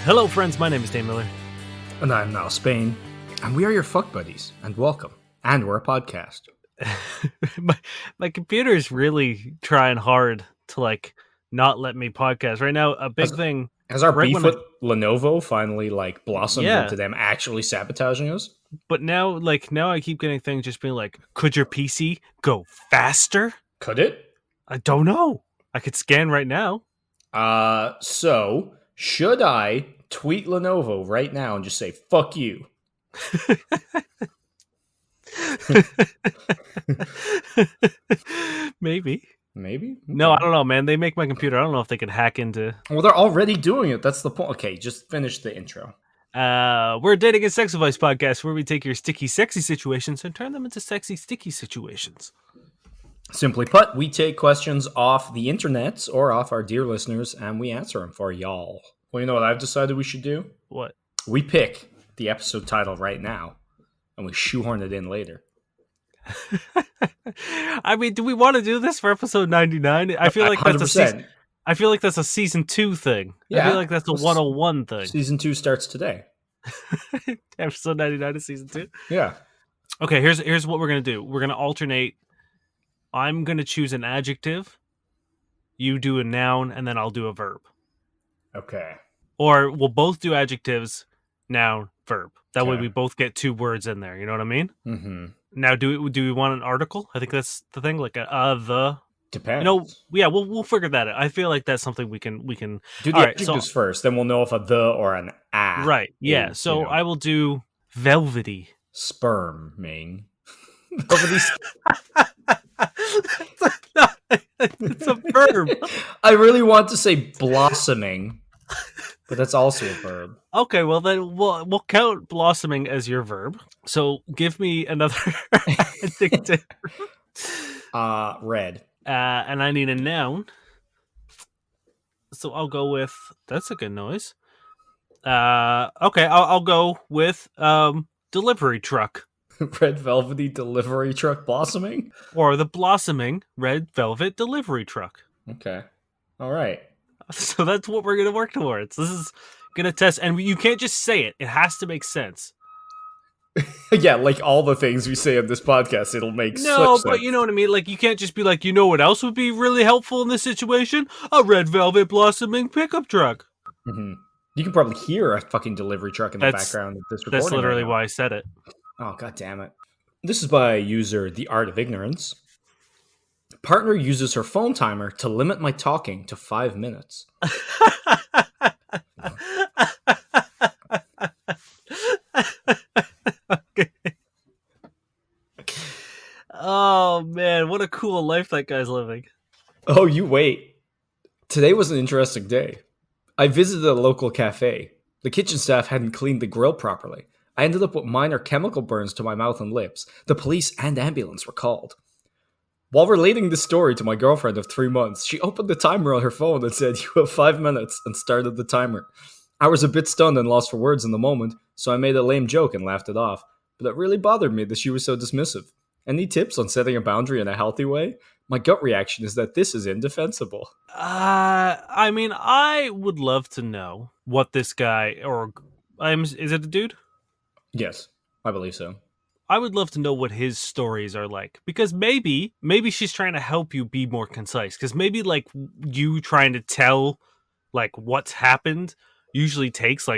Hello friends, my name is Dane Miller. And I'm Niall Spain. And we are your fuck buddies. And welcome. And we're a podcast. my computer is really trying hard to not let me podcast. Right now, a big thing... Has our right beef with Lenovo finally blossomed into them actually sabotaging us? But now I keep getting things just being like, could your PC go faster? Could it? I don't know. I could scan right now. So should I tweet Lenovo right now and just say, fuck you? Maybe. Okay. No, I don't know, man. They make my computer. I don't know if they can hack into... Well, they're already doing it. That's the point. Okay, just finish the intro. We're a dating and sex advice podcast where we take your sticky, sexy situations and turn them into sexy, sticky situations. Simply put, we take questions off the internet or off our dear listeners, and we answer them for y'all. Well, you know what I've decided we should do? What? We pick the episode title right now, and we shoehorn it in later. I mean, do we want to do this for episode 99? I feel like 100%. That's a season 2 thing. Yeah. I feel like that's a 101 thing. Season 2 starts today. Episode 99 is season 2? Yeah. Okay, here's what we're going to do. We're going to alternate. I'm going to choose an adjective. You do a noun, and then I'll do a verb. Okay. Or we'll both do adjectives, noun, verb. That way we both get 2 words in there. You know what I mean? Mm-hmm. Now, do we want an article? I think that's the thing, like the... Depends. We'll figure that out. I feel like that's something we can do the adjectives first, then we'll know if a the or an a. Right. Yeah. Is, so I will do velvety. Sperming. Velvety. It's a verb. I really want to say blossoming, but that's also a verb. Okay, well then we'll count blossoming as your verb. So give me another adjective. Red. And I need a noun. So I'll go with... That's a good noise. Okay, I'll go with delivery truck. Red velvety delivery truck blossoming? Or the blossoming red velvet delivery truck. Okay. All right. So that's what we're going to work towards. This is going to test... And you can't just say it. It has to make sense. Yeah, like all the things we say on this podcast, it'll make no, such but sense. You know what I mean? Like, you can't just be like, you know what else would be really helpful in this situation? A red velvet blossoming pickup truck. Mm-hmm. You can probably hear a fucking delivery truck in the background of this recording. That's literally why I said it. Oh, god damn it. This is by user The Art of Ignorance. Partner uses her phone timer to limit my talking to 5 minutes. Okay. Oh man, what a cool life that guy's living. Oh, you wait. Today was an interesting day. I visited a local cafe. The kitchen staff hadn't cleaned the grill properly. I ended up with minor chemical burns to my mouth and lips. The police and ambulance were called. While relating this story to my girlfriend of 3 months, she opened the timer on her phone and said, "You have 5 minutes," and started the timer. I was a bit stunned and lost for words in the moment, so I made a lame joke and laughed it off. But it really bothered me that she was so dismissive. Any tips on setting a boundary in a healthy way? My gut reaction is that this is indefensible. I mean, I would love to know what this guy, is it a dude? Yes, I believe so. I would love to know what his stories are like, because maybe she's trying to help you be more concise, because maybe you trying to tell what's happened usually takes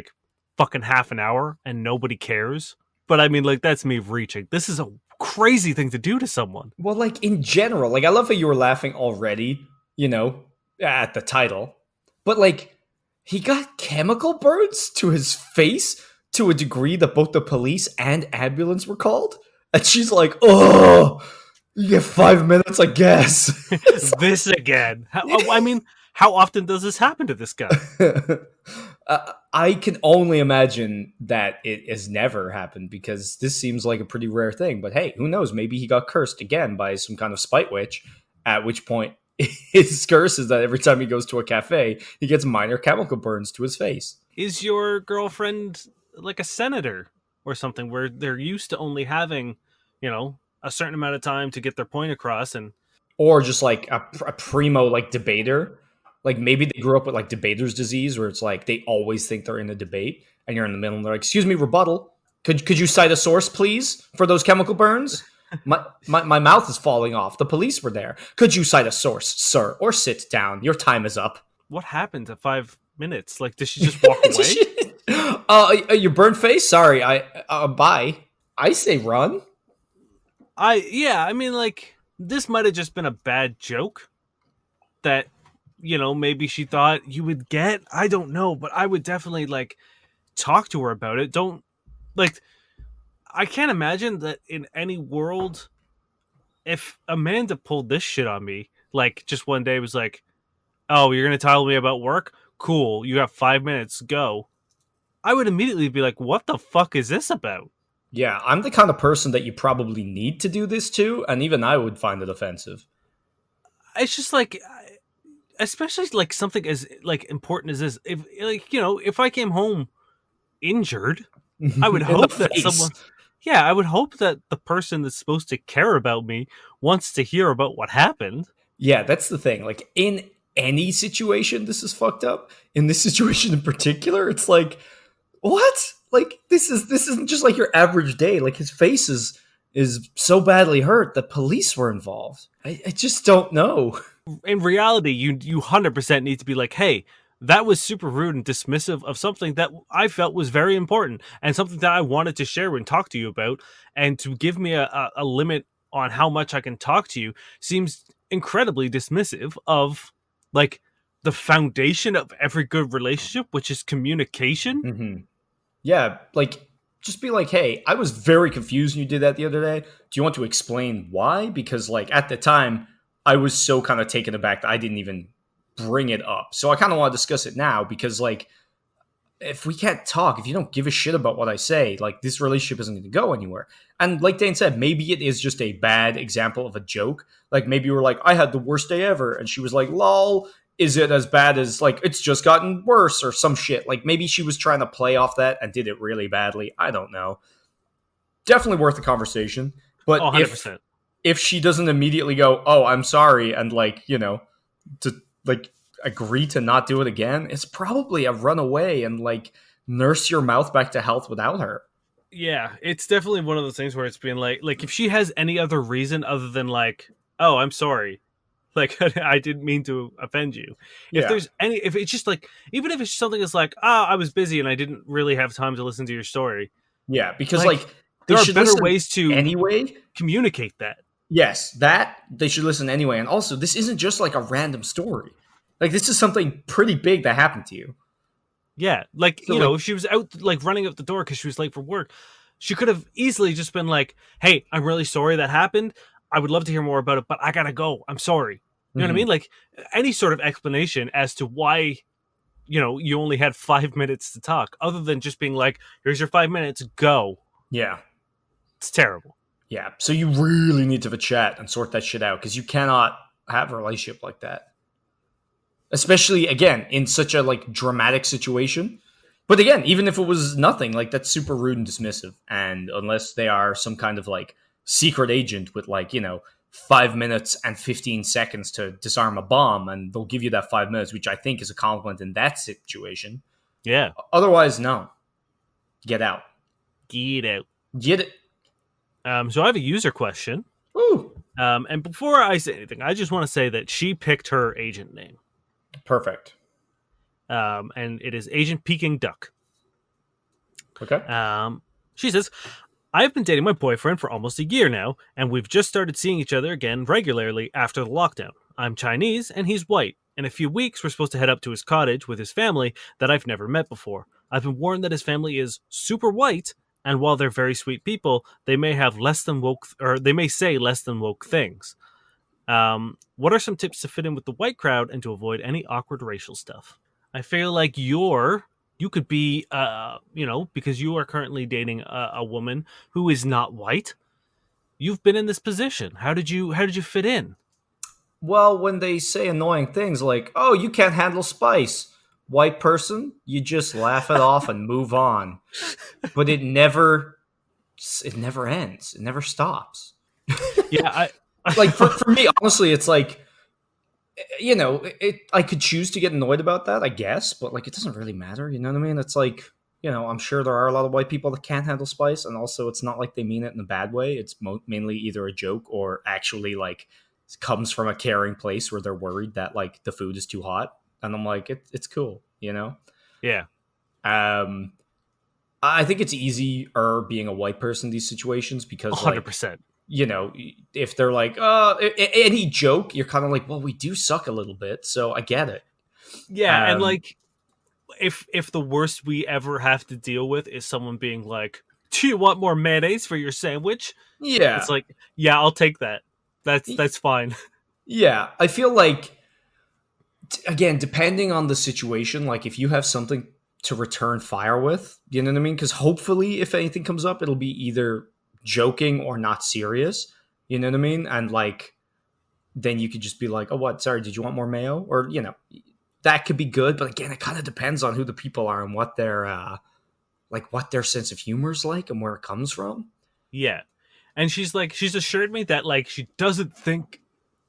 fucking half an hour and nobody cares. But I mean, that's me reaching. This is a crazy thing to do to someone. Well, in general, I love how you were laughing already, at the title. But he got chemical burns to his face to a degree that both the police and ambulance were called. And she's like, "Oh, you get 5 minutes, I guess." This again. How often does this happen to this guy? I can only imagine that it has never happened, because this seems like a pretty rare thing. But hey, who knows? Maybe he got cursed again by some kind of spite witch, at which point his curse is that every time he goes to a cafe, he gets minor chemical burns to his face. Is your girlfriend like a senator or something, where they're used to only having, a certain amount of time to get their point across? Or just a primo debater Like maybe they grew up with like debater's disease, where it's like they always think they're in a debate, and you're in the middle, and they're like, "Excuse me, rebuttal. Could you cite a source, please, for those chemical burns? My mouth is falling off. The police were there. Could you cite a source, sir, or sit down? Your time is up." What happened at 5 minutes? Like, did she just walk away? Your burnt face. Sorry, bye. I say run. I mean, like, this might have just been a bad joke that, maybe she thought you would get. I don't know, but I would definitely, like, talk to her about it. Don't, like, I can't imagine that in any world, if Amanda pulled this shit on me, like, just one day was like, oh, you're going to tell me about work? Cool. You have 5 minutes. Go. I would immediately be like, what the fuck is this about? Yeah, I'm the kind of person that you probably need to do this to, and even I would find it offensive. It's just like, especially like something as like important as this. If if I came home injured, I would hope that someone. Yeah, I would hope that the person that's supposed to care about me wants to hear about what happened. Yeah, that's the thing. Like in any situation, this is fucked up. In this situation in particular, it's like, what? Like this isn't just like your average day. Like his face is so badly hurt that police were involved. I just don't know. In reality, you 100% need to be like, hey, that was super rude and dismissive of something that I felt was very important and something that I wanted to share and talk to you about. And to give me a limit on how much I can talk to you seems incredibly dismissive of like the foundation of every good relationship, which is communication. Mm-hmm. Yeah, like just be like, hey, I was very confused when you did that the other day. Do you want to explain why? Because like at the time, I was so kind of taken aback that I didn't even bring it up. So I kind of want to discuss it now because like if we can't talk, if you don't give a shit about what I say, like this relationship isn't going to go anywhere. And like Dane said, maybe it is just a bad example of a joke. Like maybe you were like, I had the worst day ever. And she was like, lol, is it as bad as like it's just gotten worse or some shit? Like maybe she was trying to play off that and did it really badly. I don't know. Definitely worth the conversation. But 100%. If she doesn't immediately go, oh, I'm sorry, and like, to like agree to not do it again, it's probably a runaway and like nurse your mouth back to health without her. Yeah, it's definitely one of those things where it's been like if she has any other reason other than like, oh, I'm sorry, like I didn't mean to offend you. Yeah. If it's just like, even if it's something that's like, oh, I was busy and I didn't really have time to listen to your story. Yeah, because like there are better ways to anyway communicate that. Yes, that they should listen anyway. And also, this isn't just like a random story. Like this is something pretty big that happened to you. Yeah, like, so, if she was out like running out the door because she was late for work, she could have easily just been like, hey, I'm really sorry that happened. I would love to hear more about it, but I gotta go. I'm sorry. You know what I mean? Like any sort of explanation as to why, you only had 5 minutes to talk, other than just being like, here's your 5 minutes, go. Yeah. It's terrible. Yeah. So you really need to have a chat and sort that shit out because you cannot have a relationship like that. Especially, again, in such a like dramatic situation. But again, even if it was nothing, like that's super rude and dismissive. And unless they are some kind of like secret agent with like, 5 minutes and 15 seconds to disarm a bomb, and they'll give you that 5 minutes, which I think is a compliment in that situation. Yeah. Otherwise, no. Get out. Get out. Get it. So I have a user question. Ooh. And before I say anything, I just want to say that she picked her agent name. Perfect. And it is Agent Peking Duck. Okay. She says, I've been dating my boyfriend for almost a year now, and we've just started seeing each other again regularly after the lockdown. I'm Chinese, and he's white. In a few weeks, we're supposed to head up to his cottage with his family that I've never met before. I've been warned that his family is super white, and while they're very sweet people, they may have less than woke, or they may say less than woke things. What are some tips to fit in with the white crowd and to avoid any awkward racial stuff? I feel like you could be, because you are currently dating a woman who is not white. You've been in this position. How did you fit in? Well, when they say annoying things like, "Oh, you can't handle spice," white person, you just laugh it off and move on. But it never ends. It never stops. Yeah, like for me, honestly, it's like you know, I could choose to get annoyed about that, I guess, but like it doesn't really matter. You know what I mean? It's like, you know, I'm sure there are a lot of white people that can't handle spice, and also it's not like they mean it in a bad way. It's mainly either a joke or actually like comes from a caring place where they're worried that like the food is too hot, and I'm like, it's cool, you know. Yeah, Um, I think it's easier being a white person in these situations because like 100%. you know, if they're like, any joke, you're kind of like, well, we do suck a little bit, so I get it. Yeah, and Um, like if the worst we ever have to deal with is someone being like, "Do you want more mayonnaise for your sandwich?" It's yeah, like, "Yeah, I'll take that. That's fine." yeah. I feel like, again, depending on the situation, like if you have something to return fire with, you know what I mean? Because hopefully, if anything comes up, it'll be either joking or not serious. You know what I mean? And like, then you could just be like, "Oh, what? Sorry, did you want more mayo?" Or you know, that could be good. But again, it kind of depends on who the people are and what their like what their sense of humor is like and where it comes from. Yeah. And she's assured me that like she doesn't think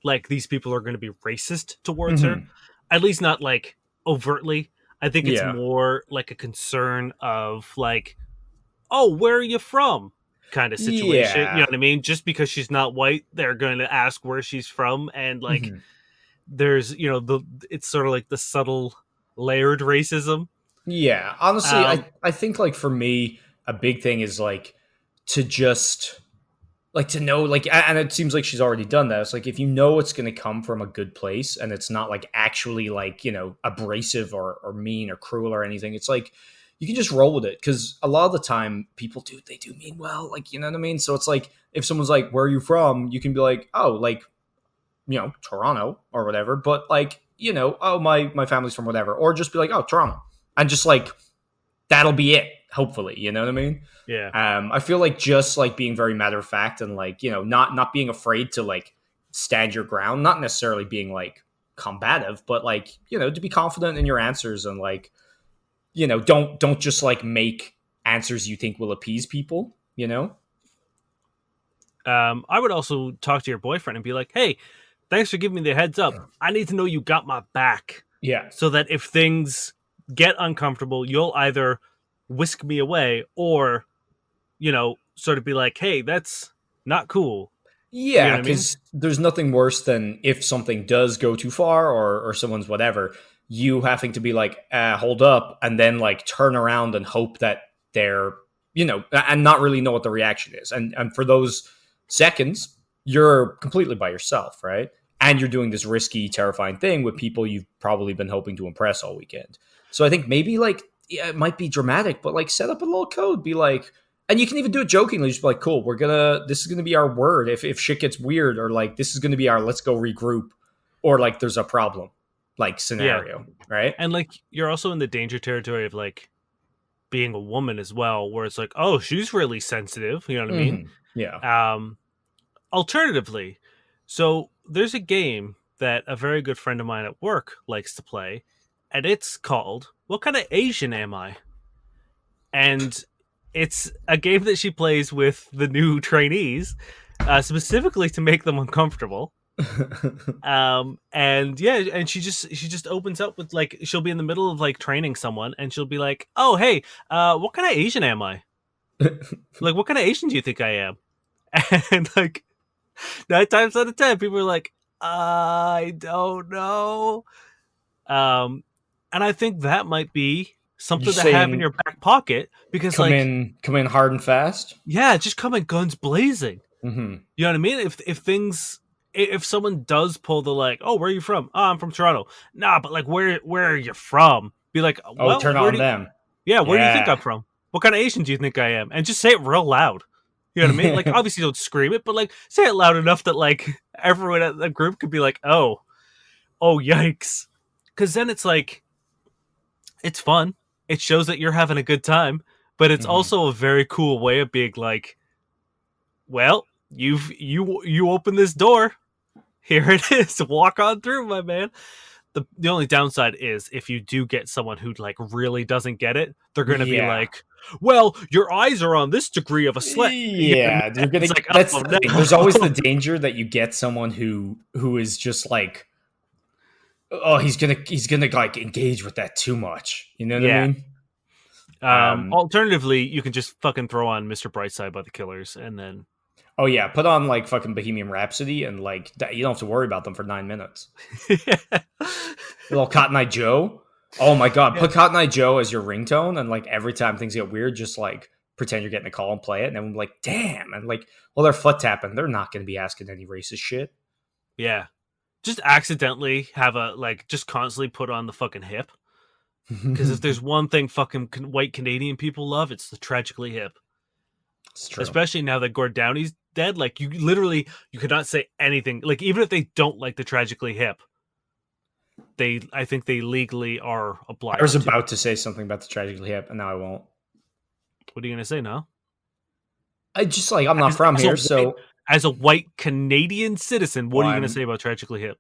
like these people are going to be racist towards her. Hmm. At least not like overtly. I think it's Yeah, more like a concern of like, "Oh, where are you from?" kind of situation. You know yeah, what I mean? Just because she's not white, they're going to ask where she's from, and like hmm there's, the it's sort of like the subtle layered racism. yeah. Honestly, Um I think like for me, a big thing is like to just like to know like and it seems like she's already done that. It's like if you know it's going to come from a good place and it's not like actually like, you know, abrasive or mean or cruel or anything, it's like you can just roll with it because a lot of the time people do they do mean well, like, you know what I mean. So it's like if someone's like, where are you from, you can be like, oh, like, you know, Toronto or whatever, but like, you know, oh, my family's from whatever, or just be like, oh, Toronto, and just like that'll be it, hopefully, you know what I mean. yeah. I feel like just like being very matter of fact and like, you know, not being afraid to like stand your ground, not necessarily being like combative, but like, you know, to be confident in your answers and like, you know, don't just like make answers you think will appease people, you know. I would also talk to your boyfriend and be like, "Hey, thanks for giving me the heads up. I need to know you got my back Yeah, so that if things get uncomfortable, you'll either whisk me away or, sort of be like, "Hey, that's not cool." You know yeah, what I mean? because there's nothing worse than if something does go too far or someone's whatever, you having to be like, hold up, and then like turn around and hope that they're, you know, and not really know what the reaction is. And for those seconds, you're completely by yourself, right? And you're doing this risky, terrifying thing with people you've probably been hoping to impress all weekend. So I think maybe like, yeah, it might be dramatic, but like set up a little code, be like, and you can even do it jokingly, just be like, cool, this is gonna be our word if shit gets weird, or like this is gonna be our let's go regroup, or like there's a problem like Yeah. scenario, right? And like you're also in the danger territory of like being a woman as well, where it's like, "Oh, she's really sensitive." You know what I mean? Yeah. Um, Alternatively, so there's a game that a very good friend of mine at work likes to play, and it's called "What Kind of Asian Am I?" And it's a game that she plays with the new trainees, specifically to make them uncomfortable. And yeah, and she just opens up with like she'll be in the middle of like training someone, and she'll be like, "Oh, hey, what kind of Asian am I? Like, what kind of Asian do you think I am?" And like 9 times out of 10, people are like, "I don't know." Um, and I think that might be You're something to have in saying your back pocket because, like, come in hard and fast. yeah, just come in guns blazing. Hmm. You know what I mean? If someone does pull the like, "Oh, where are you from?" "Oh, I'm from Toronto." Nah, but like, where are you from? Be like, Oh, "Well, turn on them. where do you think Yeah. I'm from? What kind of Asian do you think I am?" And just say it real loud. You know what I mean? Like, obviously, don't scream it, but like, say it loud enough that like everyone at the group could be like, oh, yikes!" Because then it's like it's fun. It shows that you're having a good time, but it's Hmm. also a very cool way of being like, "Well, you open this door. Here it is. Walk on through, my man." The only downside is if you do get someone who like really doesn't get it, they're gonna be Yeah. like, "Well, your eyes are on this degree of a slit." You know what I mean? Yeah, you're It's gonna. like, That's oh the thing. There's always no. the danger that you get someone who is just like oh, he's gonna like engage with that too much. You know what I Yeah. mean? Um, Alternatively, you can just fucking throw on Mr. Brightside by the Killers, and then oh yeah, put on like fucking Bohemian Rhapsody, and like you don't have to worry about them for 9 minutes. Little Cotton Eye Joe. Oh my god, yeah, put Cotton Eye Joe as your ringtone, and like every time things get weird, just like pretend you're getting a call and play it, and then I'm like, damn, and like, well, they're foot tapping. They're not going to be asking any racist shit. yeah. Just accidentally have a like, just constantly put on the fucking hip. Because if there's one thing fucking white Canadian people love, it's the tragically hip. It's true. Especially now that Gord Downey's dead, like you literally you could not say anything. Like even if they don't like the tragically hip, I think they legally are obliged. I was about to say something about the tragically hip, and now I won't. What are you gonna say now? I just like I'm not from here, so as a white Canadian citizen, what are you gonna say about tragically hip?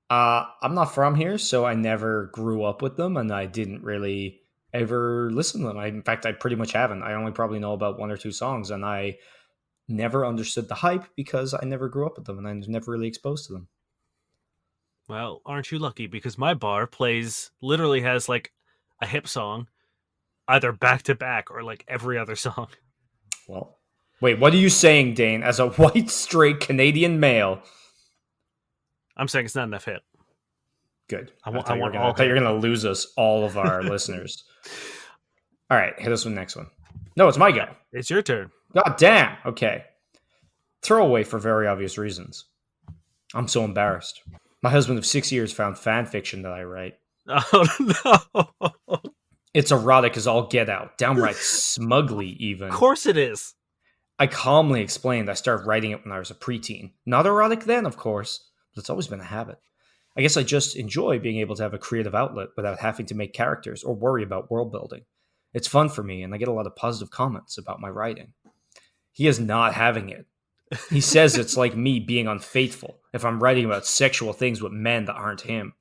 I'm not from here, so I never grew up with them, and I didn't really ever listen to them. In fact, I pretty much haven't. I only probably know about one or two songs, and I never understood the hype because I never grew up with them, and I was never really exposed to them. Well, aren't you lucky? Because my bar literally has like a hip song, either back to back or like every other song. Well, wait, what are you saying, Dane? As a white, straight Canadian male, I'm saying it's not enough hip. good. I thought you were want gonna lose us, all of our listeners. All right, hit us with the next one. No, it's my go. It's your turn. God damn. Okay. Throwaway for very obvious reasons. I'm so embarrassed. My husband of 6 years found fan fiction that I write. Oh no! It's erotic as all get out, downright smugly even. Of course it is. I calmly explained I started writing it when I was a preteen. Not erotic then, of course, but it's always been a habit. I guess I just enjoy being able to have a creative outlet without having to make characters or worry about world building. It's fun for me, and I get a lot of positive comments about my writing. He is not having it. He says it's like me being unfaithful if I'm writing about sexual things with men that aren't him.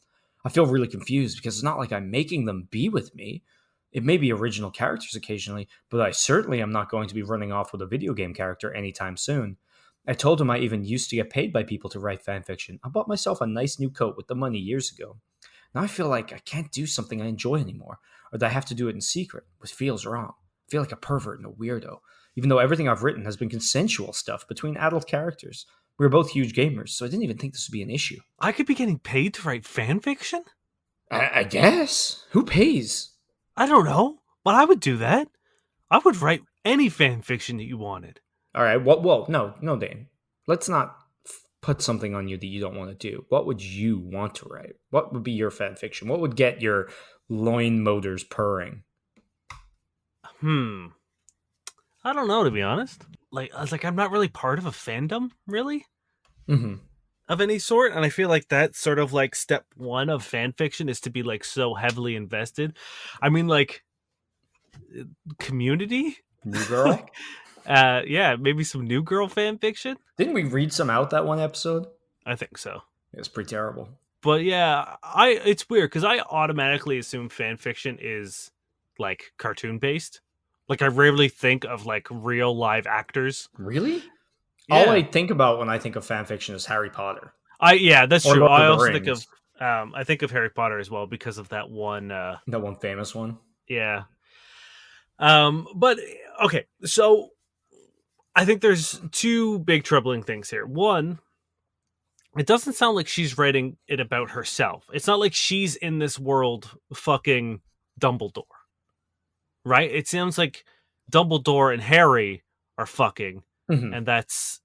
I feel really confused because it's not like I'm making them be with me. It may be original characters occasionally, but I certainly am not going to be running off with a video game character anytime soon. I told him I even used to get paid by people to write fanfiction. I bought myself a nice new coat with the money years ago. Now I feel like I can't do something I enjoy anymore, or that I have to do it in secret, which feels wrong. I feel like a pervert and a weirdo, even though everything I've written has been consensual stuff between adult characters. We were both huge gamers, so I didn't even think this would be an issue. I could be getting paid to write fan fiction? I guess. Who pays? I don't know, but I would do that. I would write any fan fiction that you wanted. All right. Whoa. No, Dane. Let's not put something on you that you don't want to do. What would you want to write? What would be your fan fiction? What would get your loin motors purring? I don't know, to be honest. I'm not really part of a fandom, really, of any sort, and I feel like that's sort of like step one of fan fiction is to be like so heavily invested. I mean, like Community, New Girl. yeah, maybe some New Girl fan fiction. Didn't we read some out that one episode? I think so. It was pretty terrible. But yeah, it's weird because I automatically assume fan fiction is like cartoon based. Like I rarely think of like real live actors. Really? Yeah. All I think about when I think of fan fiction is Harry Potter. That's true. I also Rings. think of Harry Potter as well because of that one. That one famous one. Yeah. But okay, so I think there's two big troubling things here. One, it doesn't sound like she's writing it about herself. It's not like she's in this world fucking Dumbledore. Right? It sounds like Dumbledore and Harry are fucking, and that's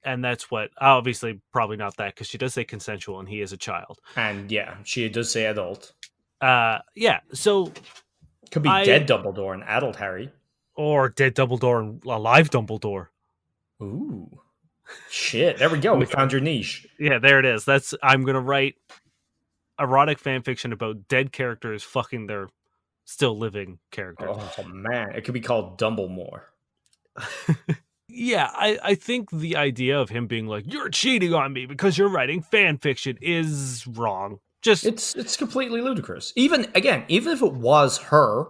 what obviously probably not that because she does say consensual and he is a child. And yeah, she does say adult. Yeah. So could be dead Dumbledore and adult Harry, or dead Dumbledore and alive Dumbledore. Ooh, shit! There we go. We found your niche. Yeah, there it is. I'm gonna write erotic fan fiction about dead characters fucking their still living characters. Oh man, it could be called Dumblemore. Yeah, I think the idea of him being like, you're cheating on me because you're writing fan fiction is wrong. Just it's completely ludicrous. Even if it was her,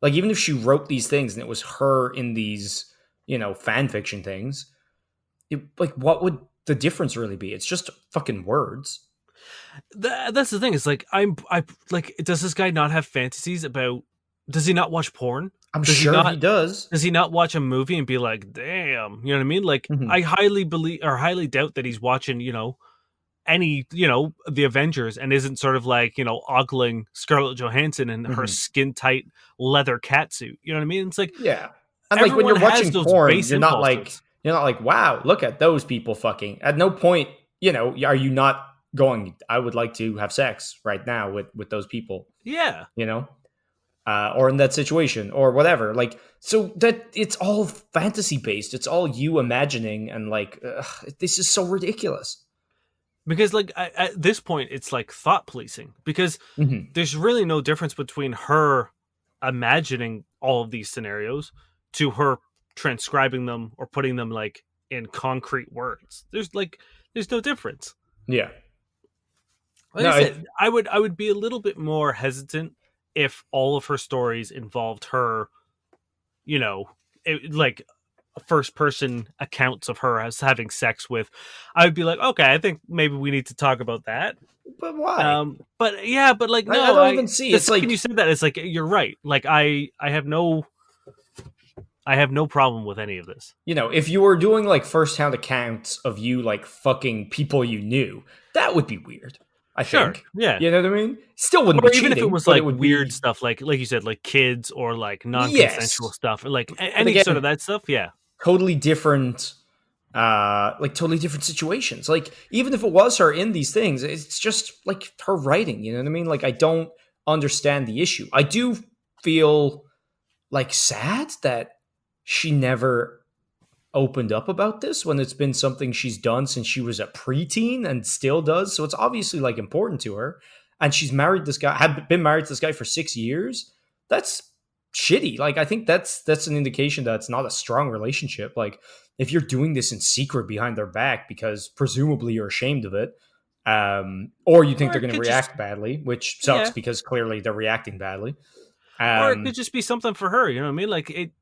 like even if she wrote these things and it was her in these, fan fiction things, what would the difference really be? It's just fucking words. That's the thing. It's like I like. Does this guy not have fantasies about? Does he not watch porn? I'm Does he sure he not? does. Does he not watch a movie and be like, "Damn," you know what I mean? Like, I Mhm. highly believe or highly doubt that he's watching, any, the Avengers and isn't sort of like, ogling Scarlett Johansson in her Mhm. skin tight leather catsuit. You know what I mean? It's like Yeah. And like when everyone you're has watching those porn, base impulses. you're not like, wow, look at those people fucking. At no point, are you not going, I would like to have sex right now with those people, Yeah. you know? Or in that situation or whatever. Like, so that it's all fantasy based. It's all you imagining and like, this is so ridiculous. Because like at this point it's like thought policing because Hmm. there's really no difference between her imagining all of these scenarios to her transcribing them or putting them like in concrete words. There's no difference. Yeah. Like I No, said, I would be a little bit more hesitant if all of her stories involved her, you know, like first person accounts of her as having sex with. I would be like, okay, I think maybe we need to talk about that. but why? But yeah, but like I no, don't even see. the It's second you like, said that, it's like you're right. Like I have no problem with any of this. if you were doing like first-hand accounts of you like fucking people you knew, that would be weird. I Sure, think. yeah. You know what I mean? Still wouldn't be Or even if it cheating, was but it like would weird be stuff, like you said, like kids or like non-consensual yes. stuff, or like But any sort of again, that stuff. Yeah, totally different totally different situations. Like even if it was her in these things, it's just like her writing, you know what I mean? Like I don't understand the issue. I do feel like sad that she never opened up about this when it's been something she's done since she was a preteen and still does. So it's obviously like important to her. And she's married this guy, had been married to this guy for 6 years. That's shitty. Like I think that's an indication that it's not a strong relationship. Like if you're doing this in secret behind their back because presumably you're ashamed of it, or you think or they're it going to could just react badly, which sucks yeah, because clearly they're reacting badly. or it could Um, just be something for her. You know what I mean?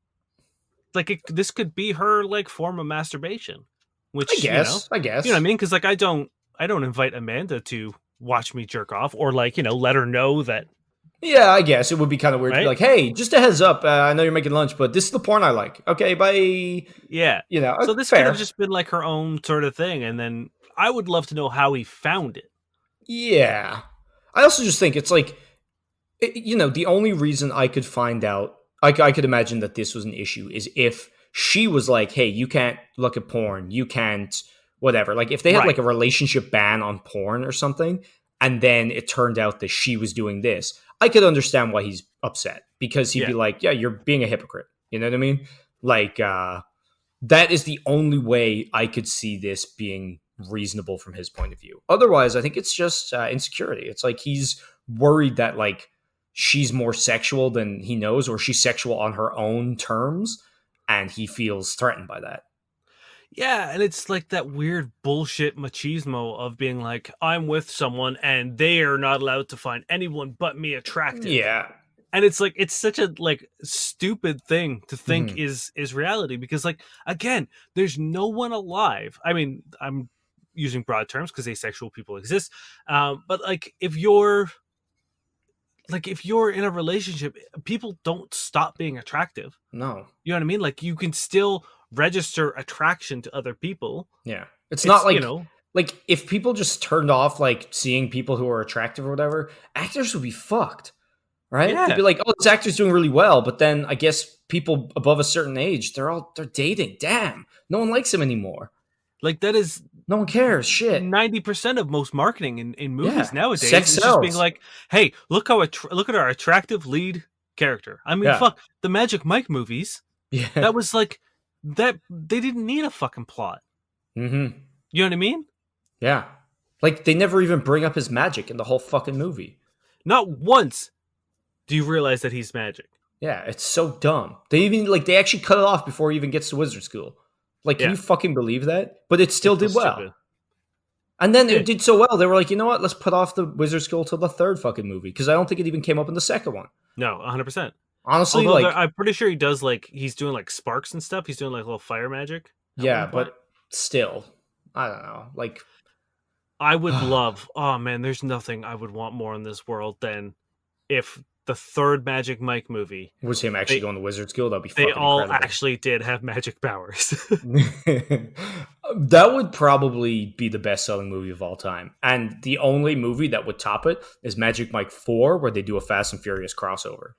This could be her like form of masturbation, I which guess, I you know what I guess. mean? Because like I don't invite Amanda to watch me jerk off or like let her know that, Yeah, I guess it would be kind of weird to be right? like, "Hey, just a heads up. I know you're making lunch, but this is the porn I like. Okay, bye." Yeah. So this could have Fair. just been like her own sort of thing, and then I would love to know how he found it. Yeah. I also just think it's like, the only reason I could find out, I could imagine that this was an issue is if she was like, "Hey, you can't look at porn. You can't whatever." Like if they had like Right. a relationship ban on porn or something, and then it turned out that she was doing this, I could understand why he's upset because he'd be Yeah. like, "Yeah, you're being a hypocrite." You know what I mean? Like that is the only way I could see this being reasonable from his point of view. Otherwise, I think it's just insecurity. It's like he's worried that like she's more sexual than he knows, or she's sexual on her own terms, and he feels threatened by that. Yeah, and it's like that weird bullshit machismo of being like, I'm with someone and they are not allowed to find anyone but me attractive. Yeah. And it's like it's such a like stupid thing to think Mhm. is reality because like again, there's no one alive. I mean, I'm using broad terms because asexual people exist. But if you're in a relationship, people don't stop being attractive. No. You know what I mean? Like you can still register attraction to other people. Yeah. It's not It's like if people just turned off like seeing people who are attractive or whatever, actors would be fucked. Right? They'd yeah, be like, "Oh, this actor's doing really well," but then I guess people above a certain age, they're dating. Damn, no one likes him anymore. like that is No one cares. Shit. 90% of most marketing in movies Yeah, nowadays sex is just being sells. like, hey, look at our attractive lead character. I mean, Yeah, fuck the Magic Mike movies. yeah. That was like that they didn't need a fucking plot. Mm-hmm. You know what I mean? Yeah. Like they never even bring up his magic in the whole fucking movie. Not once do you realize that he's magic. Yeah, it's so dumb. They actually cut it off before he even gets to wizard school. Like, can Yeah, you fucking believe that? But it still it's so did well. stupid. And then Yeah. it did so well, they were like, you know what? Let's put off the wizard school till the third fucking movie because I don't think it even came up in the second one. No, 100%. Honestly, Although like, I'm pretty sure he does like he's doing like sparks and stuff. He's doing like little fire magic at one yeah, point. but still, I don't know. Like, I would love. Oh man, there's nothing I would want more in this world than if the third Magic Mike movie Was him actually they going to Wizards Guild? That'd be they fucking all incredible. actually did have magic powers. That would probably be the best selling movie of all time. And the only movie that would top it is Magic Mike 4, where they do a Fast and Furious crossover.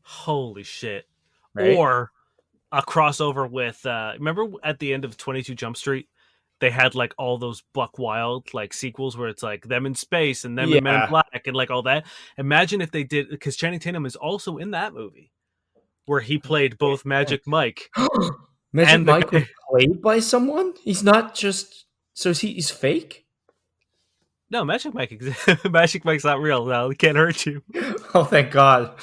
Holy shit! Right? Or a crossover with remember at the end of 22 Jump Street they had like all those Buck Wild like sequels where it's like them in space and them in Men in Yeah. Black and like all that. Imagine if they did, because Channing Tatum is also in that movie where he played both Magic Mike Magic and the Mike was guy. played by someone? He's not just. So he's fake? No, Magic Mike Magic Mike's not real. No, he can't hurt you. Oh, thank God.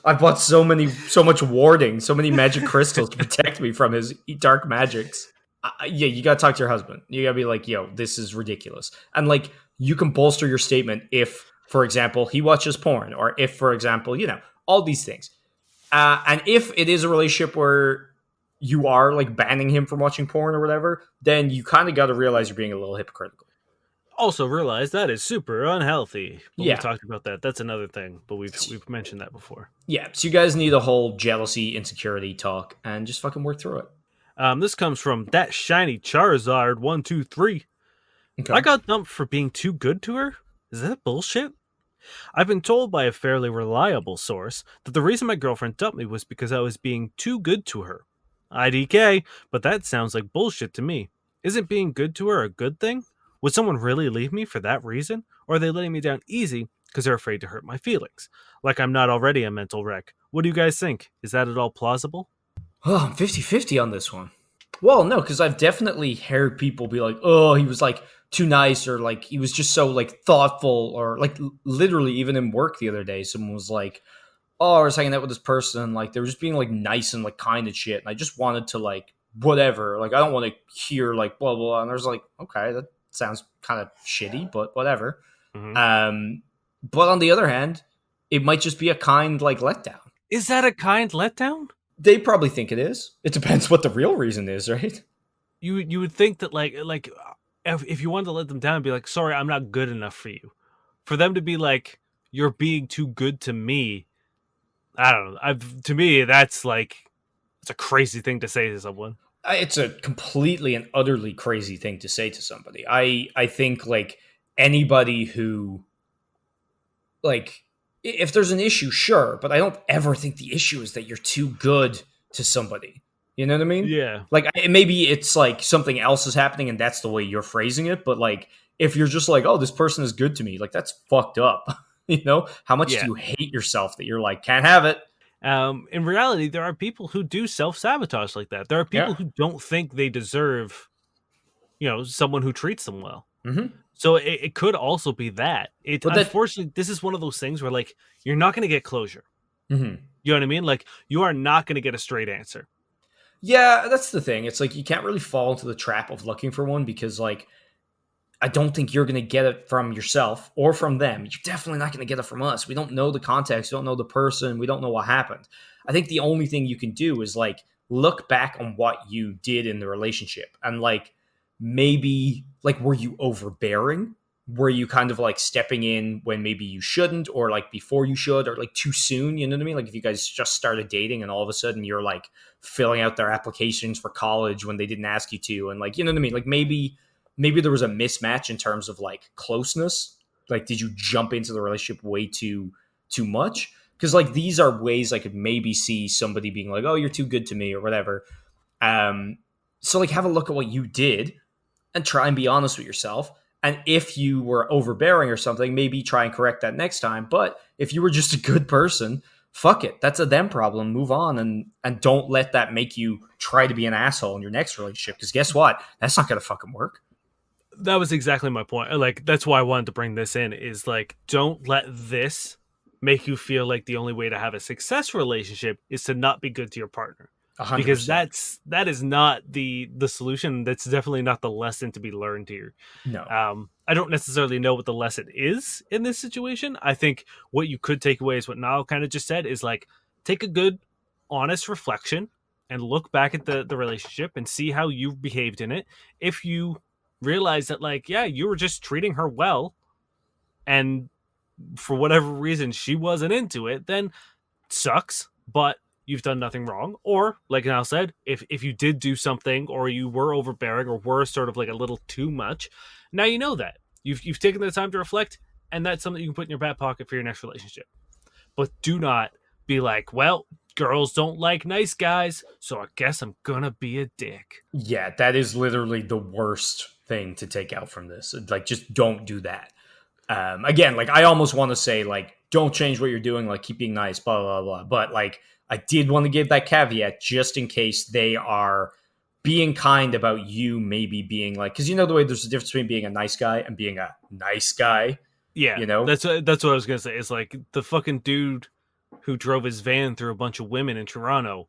I bought so much warding, so many magic crystals to protect me from his dark magics. Yeah, you gotta talk to your husband. You gotta be like, yo, this is ridiculous. And like, you can bolster your statement if, for example, he watches porn, or if, for example, all these things. And if it is a relationship where you are like banning him from watching porn or whatever, then you kind of got to realize you're being a little hypocritical. Also realize that is super unhealthy. But we've Yeah. talked about that. That's another thing. But we've mentioned that before. Yeah. So you guys need a whole jealousy, insecurity talk and just fucking work through it. This comes from that shiny Charizard 123. Okay. I got dumped for being too good to her? Is that bullshit? I've been told by a fairly reliable source that the reason my girlfriend dumped me was because I was being too good to her. IDK, but that sounds like bullshit to me. Isn't being good to her a good thing? Would someone really leave me for that reason? Or are they letting me down easy because they're afraid to hurt my feelings? Like I'm not already a mental wreck. What do you guys think? Is that at all plausible? Oh, I'm 50-50 on this one. Well, no, because I've definitely heard people be like, oh, he was like too nice, or like he was just so like thoughtful, or like literally even in work the other day, someone was like, oh, I was hanging out with this person, and like they were just being like nice and like kind and shit. And I just wanted to like whatever. Like I don't want to hear like blah blah. And there's like, okay, that sounds kind of shitty, but whatever. Mm-hmm. But on the other hand, it might just be a kind like letdown. Is that a kind letdown? They probably think it is. It depends what the real reason is, right? You would think that like if you wanted to let them down and be like, sorry, I'm not good enough for you. For them to be like, you're being too good to me. I don't know. To me, that's like, it's a crazy thing to say to someone. It's a completely and utterly crazy thing to say to somebody. I think like anybody who like if there's an issue, sure, but I don't ever think the issue is that you're too good to somebody. You know what I mean? Yeah. Like maybe it's like something else is happening and that's the way you're phrasing it, but like if you're just like, oh, this person is good to me, like that's fucked up. How much do you hate yourself that you're like, can't have it? In reality, there are people who do self-sabotage like that. There are people who don't think they deserve, someone who treats them well. Mm-hmm. So it could also be that. Unfortunately, this is one of those things where like you're not going to get closure. Mm-hmm. You know what I mean? Like you are not going to get a straight answer. Yeah, that's the thing. It's like you can't really fall into the trap of looking for one because like I don't think you're going to get it from yourself or from them. You're definitely not going to get it from us. We don't know the context. We don't know the person. We don't know what happened. I think the only thing you can do is like look back on what you did in the relationship and like maybe like were you overbearing? Were you kind of like stepping in when maybe you shouldn't, or like before you should, or like too soon? You know what I mean? Like if you guys just started dating and all of a sudden you're like filling out their applications for college when they didn't ask you to, and like, you know what I mean? Like maybe there was a mismatch in terms of like closeness. Like, did you jump into the relationship way too much? Because like these are ways I could maybe see somebody being like, oh, you're too good to me or whatever. So like have a look at what you did and try and be honest with yourself. And if you were overbearing or something, maybe try and correct that next time. But if you were just a good person, fuck it. That's a them problem. Move on and don't let that make you try to be an asshole in your next relationship. Because guess what? That's not going to fucking work. That was exactly my point. Like, that's why I wanted to bring this in is like, don't let this make you feel like the only way to have a successful relationship is to not be good to your partner. 100%. Because that is not the solution. That's definitely not the lesson to be learned here. No. I don't necessarily know what the lesson is in this situation. I think what you could take away is what Niall kind of just said is like, take a good, honest reflection and look back at the relationship and see how you behaved in it. If you realize that, like, yeah, you were just treating her well, and for whatever reason she wasn't into it, then sucks, but you've done nothing wrong. Or, like Niall said, if you did do something, or you were overbearing, or were sort of like a little too much, now you know that. You've taken the time to reflect, and that's something you can put in your back pocket for your next relationship. But do not be like, well, girls don't like nice guys, so I guess I'm gonna be a dick. Yeah, that is literally the worst thing to take out from this. Like, just don't do that. Again, like, I almost want to say, like, don't change what you're doing, like, keep being nice, blah, blah, blah. But, like, I did want to give that caveat just in case they are being kind about you maybe being like, because you know the way there's a difference between being a nice guy and being a nice guy, Yeah, you know? that's what I was gonna say. It's like the fucking dude who drove his van through a bunch of women in Toronto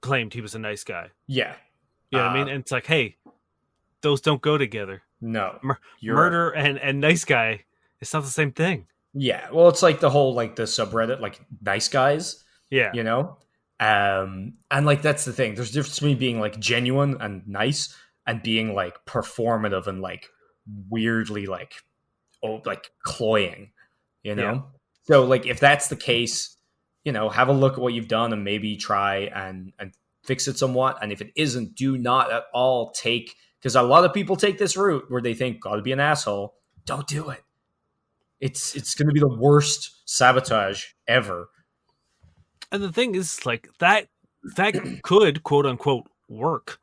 claimed he was a nice guy. Yeah. You know what I mean? And it's like, hey, those don't go together. No. Murder and nice guy, it's not the same thing. Yeah. Well, it's like the whole, like, the subreddit, like, nice guys, Yeah. you know? And, like, that's the thing. There's a difference between being, like, genuine and nice and being, like, performative and, like, weirdly, like, cloying, you know? Yeah. So, like, if that's the case, you know, have a look at what you've done and maybe try and fix it somewhat. And if it isn't, do not at all take, because a lot of people take this route where they think, gotta be an asshole. Don't do it. It's going to be the worst sabotage ever. And the thing is, like, that could, quote unquote, work.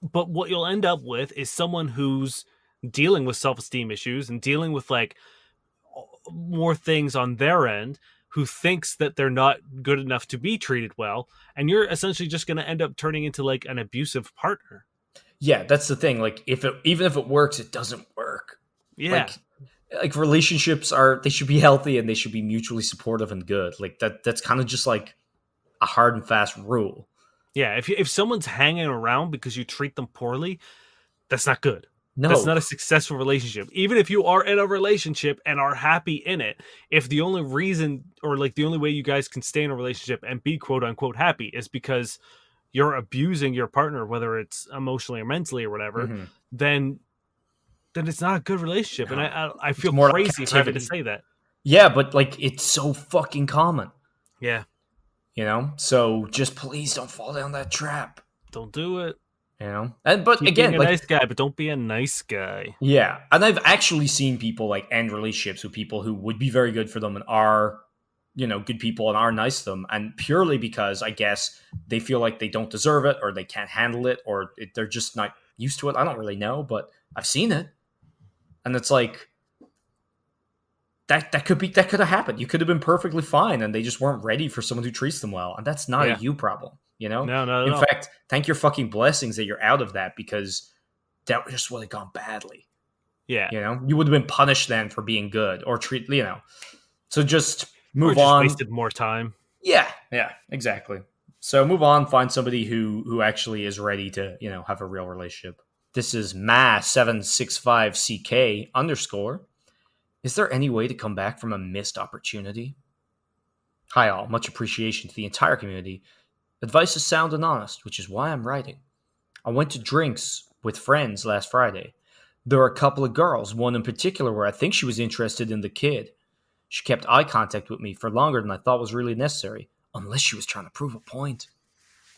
But what you'll end up with is someone who's dealing with self-esteem issues and dealing with, like, more things on their end, who thinks that they're not good enough to be treated well, and you're essentially just going to end up turning into, like, an abusive partner. Yeah, that's the thing. Like, even if it works, it doesn't work. Yeah. Like relationships they should be healthy and they should be mutually supportive and good. Like, that's kind of just like a hard and fast rule. Yeah, if someone's hanging around because you treat them poorly, that's not good. No. That's not a successful relationship. Even if you are in a relationship and are happy in it, if the only reason, or like the only way you guys can stay in a relationship and be quote unquote happy is because you're abusing your partner, whether it's emotionally or mentally or whatever, then it's not a good relationship. No. And I feel more crazy for having to say that. Yeah, but like, it's so fucking common. Yeah. You know? So just please don't fall down that trap. Don't do it. You know? But keep again, being a nice guy, but don't be a nice guy. Yeah. And I've actually seen people like end relationships with people who would be very good for them and are, you know, good people and are nice to them. And purely because I guess they feel like they don't deserve it, or they can't handle it, or they're just not used to it. I don't really know, but I've seen it. And it's like, that could have happened. You could have been perfectly fine, and they just weren't ready for someone who treats them well. And that's not a you problem, you know? No. In fact, thank your fucking blessings that you're out of that, because that just would have gone badly. Yeah. You know? You would have been punished then for being good, or you know. So just move just on. Wasted more time. Yeah, exactly. So move on, find somebody who actually is ready to, you know, have a real relationship. This is Ma765CK_. Is there any way to come back from a missed opportunity? Hi all, much appreciation to the entire community. Advice is sound and honest, which is why I'm writing. I went to drinks with friends last Friday. There were a couple of girls, one in particular where I think she was interested in the kid. She kept eye contact with me for longer than I thought was really necessary, unless she was trying to prove a point.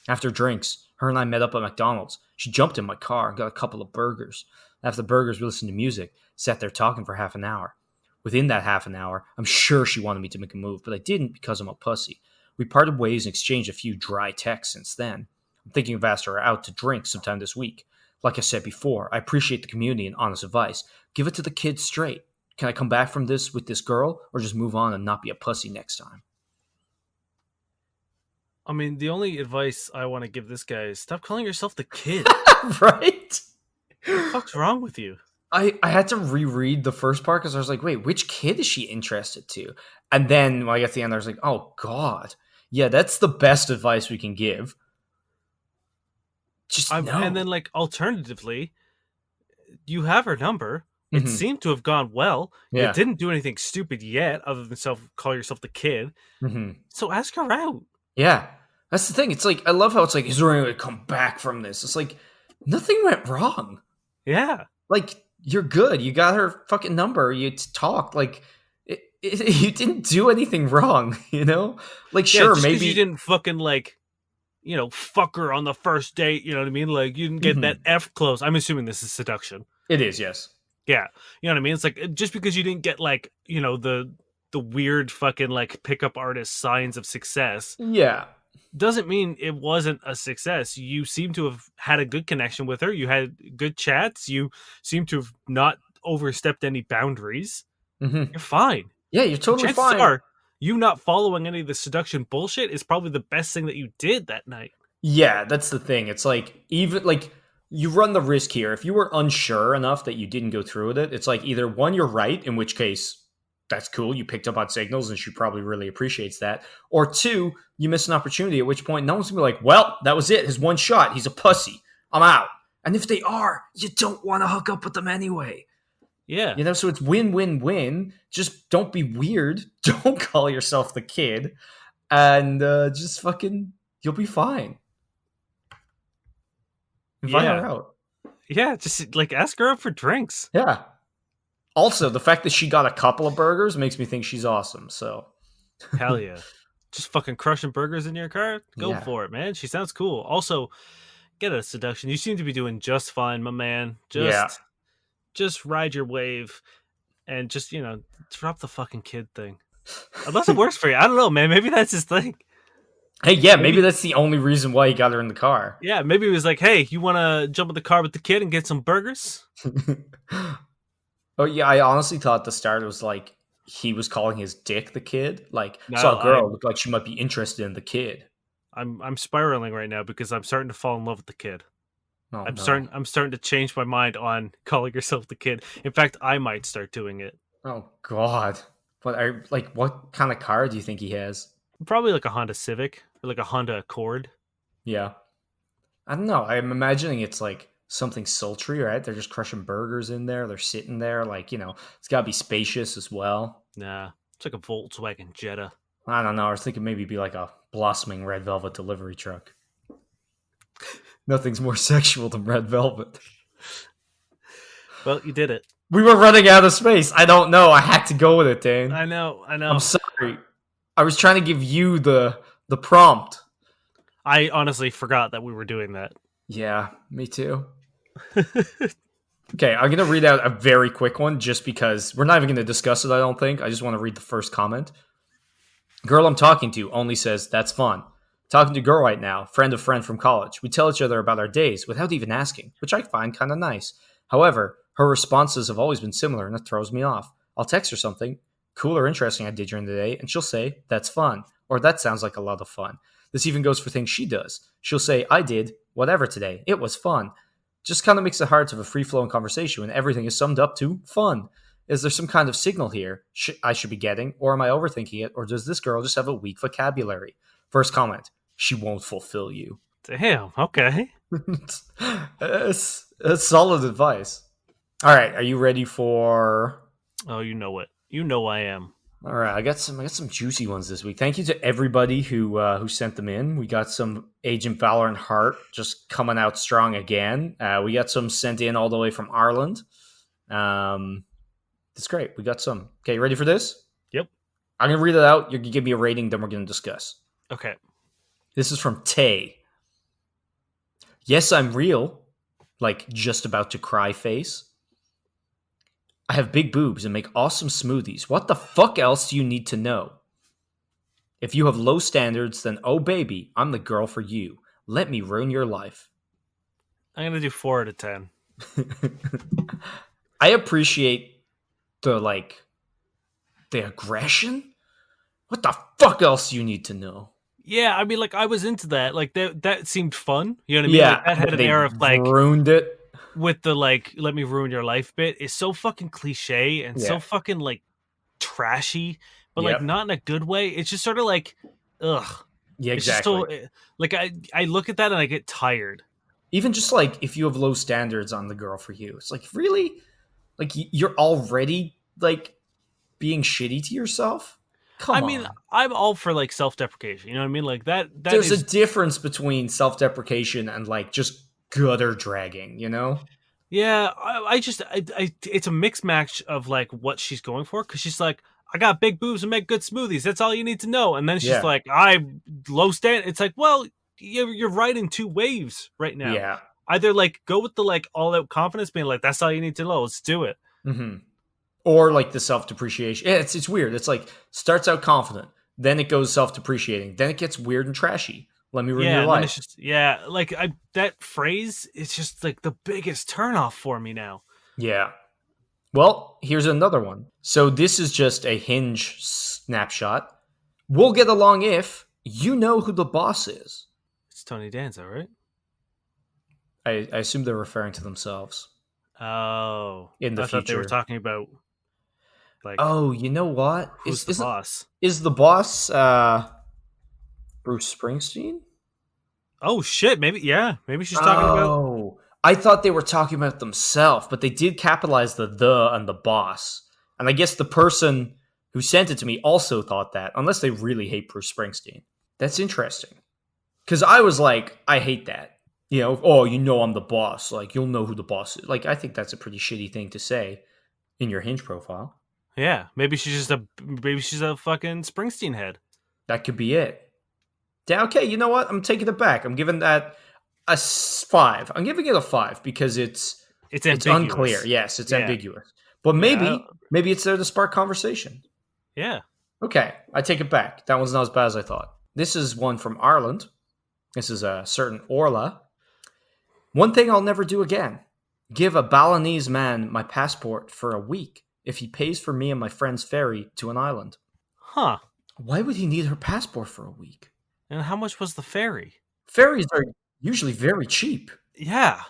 After drinks, her and I met up at McDonald's. She jumped in my car and got a couple of burgers. After the burgers, we listened to music, sat there talking for half an hour. Within that half an hour, I'm sure she wanted me to make a move, but I didn't because I'm a pussy. We parted ways and exchanged a few dry texts since then. I'm thinking of asking her out to drink sometime this week. Like I said before, I appreciate the community and honest advice. Give it to the kids straight. Can I come back from this with this girl, or just move on and not be a pussy next time? I mean, the only advice I want to give this guy is stop calling yourself the kid. Right? What the fuck's wrong with you? I had to reread the first part because I was like, wait, which kid is she interested to? And then when I got to the end, I was like, oh, God. Yeah, that's the best advice we can give. Just no. And then, like, alternatively, you have her number. It seemed to have gone well. Yeah. You didn't do anything stupid yet other than call yourself the kid. So ask her out. Yeah. That's the thing. It's like, I love how it's like, is there any way to come back from this? It's like, nothing went wrong. Yeah. Like, you're good. You got her fucking number. You talked like you didn't do anything wrong, you know? Like, Yeah, sure, just because you maybe. didn't fucking like, fuck her on the first date, you know what I mean? Like you didn't get that Mhm. F close. I'm assuming this is seduction. It is, yes. Yeah. You know what I mean? It's like just because you didn't get like, the weird fucking like pickup artist signs of success Yeah. doesn't mean it wasn't a success. You seem to have had a good connection with her. You had good chats. You seem to have not overstepped any boundaries. Hmm. You're fine. Yeah, you're And totally chances fine. are you not following any of the seduction bullshit is probably the best thing that you did that night. Yeah, that's the thing. It's like, even like, you run the risk here. If you were unsure enough that you didn't go through with it, it's like either one, you're right, in which case that's cool. You picked up on signals and she probably really appreciates that. Or two, you miss an opportunity, at which point no one's gonna be like, well, that was it. His one shot. He's a pussy. I'm out. And if they are, you don't want to hook up with them anyway. Yeah. You know, so it's win win win. Just don't be weird. Don't call yourself the kid. And just fucking, you'll be fine. Invite Yeah. her out. Yeah. Just like ask her out for drinks. Yeah. Also, the fact that she got a couple of burgers makes me think she's awesome. So, Hell yeah. Just fucking crushing burgers in your car? Go yeah. for it, man. She sounds cool. Also, get a seduction. You seem to be doing just fine, my man. Yeah. Just ride your wave and just, drop the fucking kid thing. Unless it works for you. I don't know, man. Maybe that's his thing. Hey, yeah, maybe Maybe that's the only reason why he got her in the car. yeah, maybe it was like, hey, you wanna jump in the car with the kid and get some burgers? Oh, yeah, I honestly thought at the start it was like he was calling his dick the kid. Like, No, saw a girl, looked like she might be interested in the kid. I'm spiraling right now because I'm starting to fall in love with the kid. Oh, I'm no. starting I'm starting to change my mind on calling yourself the kid. In fact, I might start doing it. Oh, God. What kind of car do you think he has? Probably like a Honda Civic or like a Honda Accord. Yeah. I don't know. I'm imagining it's like something sultry, right? They're just crushing burgers in there. They're sitting there. Like, it's got to be spacious as well. Nah, it's like a Volkswagen Jetta. I don't know. I was thinking maybe it'd be like a blossoming red velvet delivery truck. Nothing's more sexual than red velvet. Well, you did it. We were running out of space. I don't know. I had to go with it, Dane. I know. I'm sorry. I was trying to give you the prompt. I honestly forgot that we were doing that. Yeah, me too. Okay, I'm going to read out a very quick one just because we're not even going to discuss it, I don't think. I just want to read the first comment. Girl I'm talking to only says, that's fun. Talking to girl right now, friend of friend from college. We tell each other about our days without even asking, which I find kind of nice. However, her responses have always been similar and it throws me off. I'll text her something cool or interesting I did during the day, and she'll say, that's fun, or that sounds like a lot of fun. This even goes for things she does. She'll say, I did whatever today. It was fun. Just kind of makes it hard to have a free-flowing conversation when everything is summed up to fun. Is there some kind of signal here I should be getting, or am I overthinking it, or does this girl just have a weak vocabulary? First comment, she won't fulfill you. Damn. Okay. That's solid advice. All right, are you ready for? Oh, you know it. You know I am. All right, I got some juicy ones this week. Thank you to everybody who sent them in. We got some Agent Valorant Heart just coming out strong again. We got some sent in all the way from Ireland. That's great. We got some. Okay, ready for this? Yep. I'm gonna read it out. You're gonna give me a rating, then we're gonna discuss. Okay. This is from Tay. Yes, I'm real. Like just about to cry face. I have big boobs and make awesome smoothies. What the fuck else do you need to know? If you have low standards, then oh baby, I'm the girl for you. Let me ruin your life. I'm gonna do 4 out of 10. I appreciate the aggression. What the fuck else do you need to know? Yeah, I mean, like I was into that. Like that seemed fun. You know what I mean? Yeah, Like, that had an they air of like ruined it. with the like "let me ruin your life" bit is so fucking cliche and so Yeah. fucking like trashy, but like Yep. not in a good way. It's just sort of like, ugh. Yeah, It's just exactly. so like I look at that and I get tired. Even just like if you have low standards on the girl for you, it's like really, like you're already like being shitty to yourself. I Come mean, on. I'm all for like self-deprecation. You know what I mean? Like that There's a is difference between self-deprecation and like just gutter dragging. You know? Yeah, it's a mixed match of like what she's going for because she's like, I got big boobs and make good smoothies. That's all you need to know. And then she's Yeah. like, I low stand. It's like, well, you're riding two waves right now. Yeah. Either like go with the like all out confidence, being like, that's all you need to know. Let's do it. Hmm. Or like the self depreciation. Yeah, it's weird. It's like starts out confident, then it goes self depreciating, then it gets weird and trashy. Let me ruin Yeah, your and then life. it's just like that phrase is just like the biggest turnoff for me now. Yeah. Well, here's another one. So this is just a Hinge snapshot. We'll get along if you know who the boss is. It's Tony Danza, right? I assume they're referring to themselves Oh, in the I thought they were future. talking about like Oh, you know what? who's the boss. Is the boss Bruce Springsteen? Oh shit, maybe she's talking about. Oh, I thought they were talking about themselves, but they did capitalize the and the boss. And I guess the person who sent it to me also thought that, unless they really hate Bruce Springsteen. That's interesting. Because I was like, I hate that. You know, oh, you know I'm the boss. Like, you'll know who the boss is. Like, I think that's a pretty shitty thing to say in your Hinge profile. Yeah, maybe she's a fucking Springsteen head. That could be it. Okay, you know what? I'm taking it back. I'm giving that a 5. I'm giving it a 5 because it's unclear. Yes, it's ambiguous. But maybe it's there to spark conversation. Yeah. Okay, I take it back. That one's not as bad as I thought. This is one from Ireland. This is a certain Orla. One thing I'll never do again. Give a Balinese man my passport for a week if he pays for me and my friend's ferry to an island. Huh. Why would he need her passport for a week? And how much was the ferry? Ferries are usually very cheap. Yeah.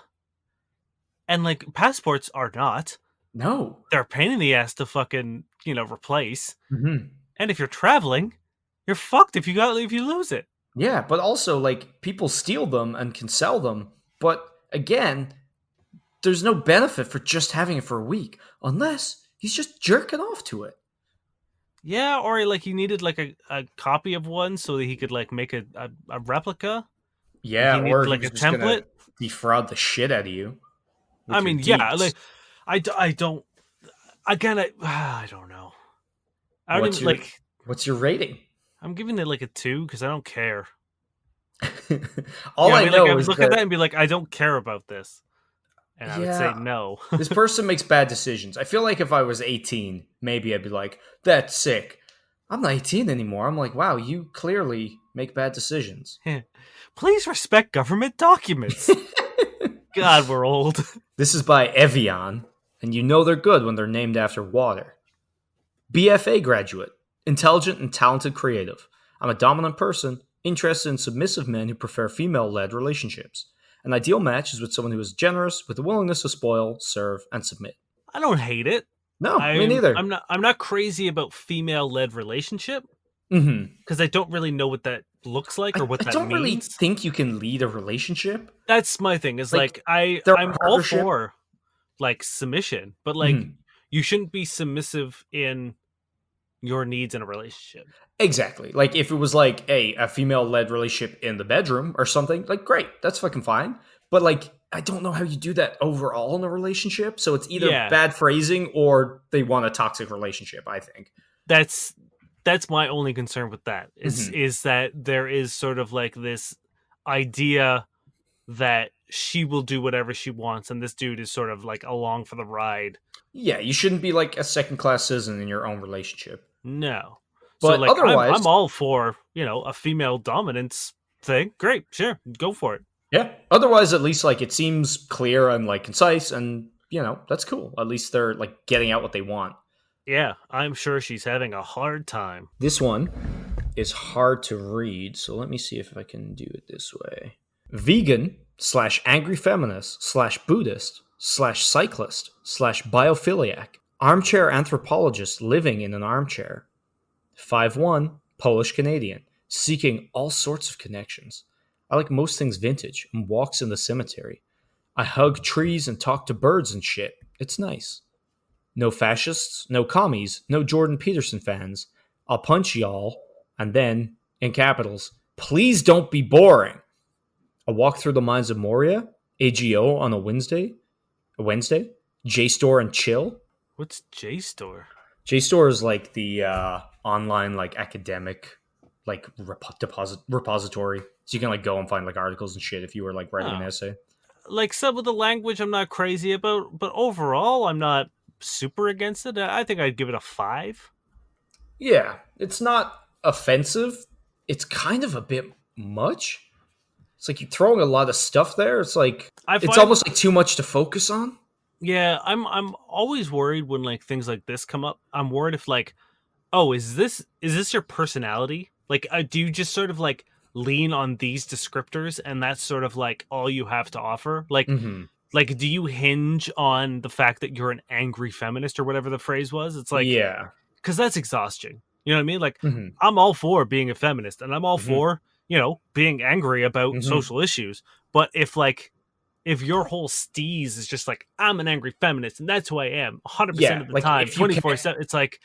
And like passports are not. No. They're a pain in the ass to fucking, replace. Mm-hmm. And if you're traveling, you're fucked if you lose it. Yeah, but also like people steal them and can sell them. But again, there's no benefit for just having it for a week unless he's just jerking off to it. Yeah, or like he needed like a copy of one so that he could like make a replica. Yeah, he needed, or like he a was just gonna template. defraud the shit out of you. I mean, yeah, like I don't. Again, I don't know. I don't even like. What's your rating? I'm giving it like a 2 because I don't care. All I know I would is look at that and be like, I don't care about this, and I would say no. This person makes bad decisions. I feel like if I was 18, maybe I'd be like, "That's sick." I'm not 18 anymore. I'm like, "Wow, you clearly make bad decisions." Please respect government documents. God, we're old. This is by Evian, and you know they're good when they're named after water. BFA graduate, intelligent and talented creative. I'm a dominant person, interested in submissive men who prefer female-led relationships. An ideal match is with someone who is generous, with a willingness to spoil, serve, and submit. I don't hate it. No, me neither. I'm not crazy about female-led relationship because I don't really know what that looks like or what that means. I don't really think you can lead a relationship. That's my thing. Is like I'm all for like submission, but like you shouldn't be submissive in your needs in a relationship. Exactly. Like if it was like a female-led relationship in the bedroom or something, like great, that's fucking fine. But like I don't know how you do that overall in a relationship. So it's either bad phrasing or they want a toxic relationship, I think. That's my only concern with that is that there is sort of like this idea that she will do whatever she wants and this dude is sort of like along for the ride. Yeah, you shouldn't be like a second-class citizen in your own relationship. No. But so like otherwise, I'm all for, a female dominance thing. Great, sure, go for it. Yeah. Otherwise, at least like it seems clear and like concise and, that's cool. At least they're like getting out what they want. Yeah, I'm sure she's having a hard time. This one is hard to read, so let me see if I can do it this way. Vegan/angry feminist/Buddhist/cyclist/biophiliac. Armchair anthropologist living in an armchair. 5'1", Polish Canadian, seeking all sorts of connections. I like most things vintage and walks in the cemetery. I hug trees and talk to birds and shit. It's nice. No fascists, no commies, no Jordan Peterson fans. I'll punch y'all, and then, in capitals, please don't be boring. A walk through the mines of Moria, AGO on a Wednesday. Wednesday, JSTOR and Chill. What's JSTOR? JSTOR is like the online like academic like repository, so you can like go and find like articles and shit if you were like writing an Oh. essay. Like some of the language I'm not crazy about, but overall I'm not super against it. I think I'd give it a 5. Yeah, it's not offensive. It's kind of a bit much. It's like you're throwing a lot of stuff there. It's like I it's find almost like too much to focus on. Yeah, I'm always worried when like things like this come up. I'm worried if like, oh, is this your personality? Like, do you just sort of like lean on these descriptors, and that's sort of like all you have to offer? Mm-hmm. Like, do you hinge on the fact that you're an angry feminist or whatever the phrase was? It's like, Yeah. because that's exhausting. You know what I mean? Like, Mm-hmm. I'm all for being a feminist, and I'm all Mm-hmm. for being angry about Mm-hmm. social issues. But if your whole steez is just like, I'm an angry feminist and that's who I am 100% Yeah, of the like time, 24/7, it's like,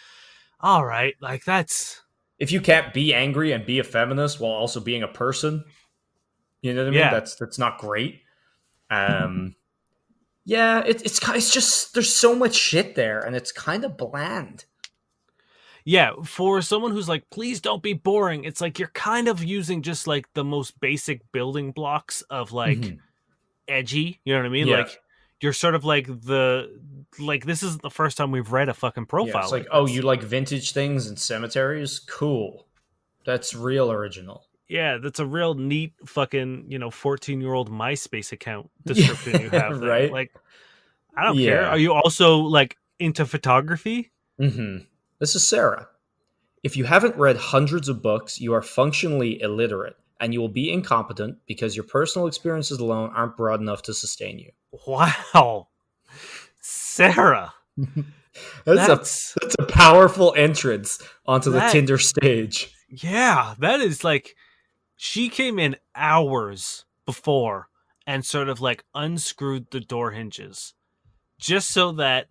all right, like that's if you can't be angry and be a feminist while also being a person, you know what I mean? yeah. That's not great. Um, yeah, it's just there's so much shit there, and it's kind of bland. Yeah, for someone who's like, please don't be boring, it's like you're kind of using just like the most basic building blocks of like Mm-hmm. edgy, you know what I mean? Yeah, Like you're sort of like this isn't the first time we've read a fucking yeah. profile It's like, like oh, you this. like vintage things and cemeteries? Cool. That's real original. Yeah, that's a real neat fucking 14-year-old MySpace account description you Yeah, have there. right. Like, I don't care. Yeah. Are you also like into photography? Mm-hmm. This is Sarah. If you haven't read hundreds of books, you are functionally illiterate, and you will be incompetent because your personal experiences alone aren't broad enough to sustain you. Wow, Sarah, that's a that's that's a powerful entrance onto the that. Tinder stage. Yeah, that is like she came in hours before and sort of like unscrewed the door hinges just so that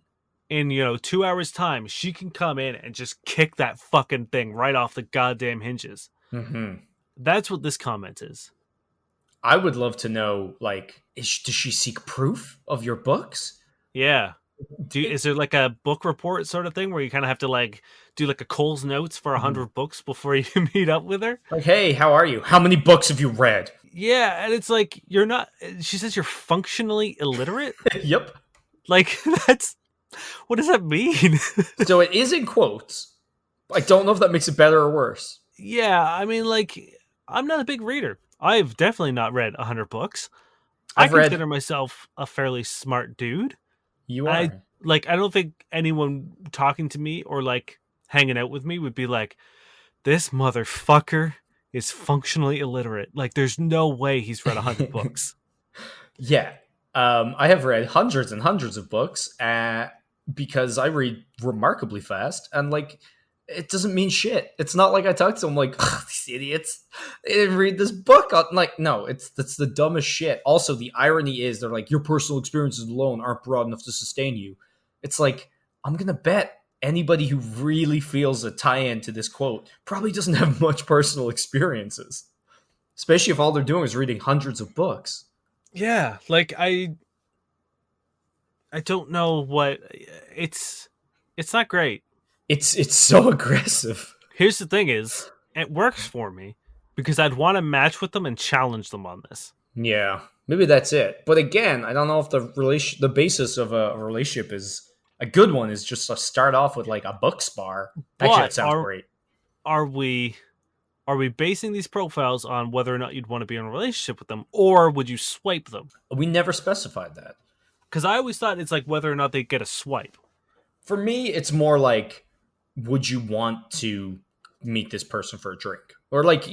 in 2 hours time she can come in and just kick that fucking thing right off the goddamn hinges. Mm-hmm. That's what this comment is. I would love to know, like, does she seek proof of your books? Yeah. It, Is there like a book report sort of thing where you kind of have to like do like a Cole's notes for Mhm. 100 books before you meet up with her? Like, hey, how are you? How many books have you read? Yeah, and it's like you're not. She says you're functionally illiterate. Yep. Like that's what does that mean? So it is in quotes. I don't know if that makes it better or worse. Yeah, I mean, like I'm not a big reader. I've definitely not read 100 books. I I've read. consider myself a fairly smart dude. You I are. I don't think anyone talking to me or like hanging out with me would be like, this motherfucker is functionally illiterate. Like, there's no way he's read 100 books. Yeah. I have read hundreds and hundreds of books because I read remarkably fast, and like, it doesn't mean shit. It's not like I talk to them like, "Ugh, these idiots, they didn't read this book." I'm like, no, that's the dumbest shit. Also, the irony is they're like, your personal experiences alone aren't broad enough to sustain you. It's like, I'm gonna bet anybody who really feels a tie-in to this quote probably doesn't have much personal experiences, especially if all they're doing is reading hundreds of books. Yeah, like I don't know what it's not great. It's so aggressive. Here's the thing is, it works for me because I'd want to match with them and challenge them on this. Yeah, maybe that's it. But again, I don't know if the basis of a relationship is a good one. Is just to start off with like a book spar. Actually, that But sounds great. are we are we basing these profiles on whether or not you'd want to be in a relationship with them, or would you swipe them? We never specified that. Because I always thought it's like whether or not they get a swipe. For me, it's more like, would you want to meet this person for a drink? Or like,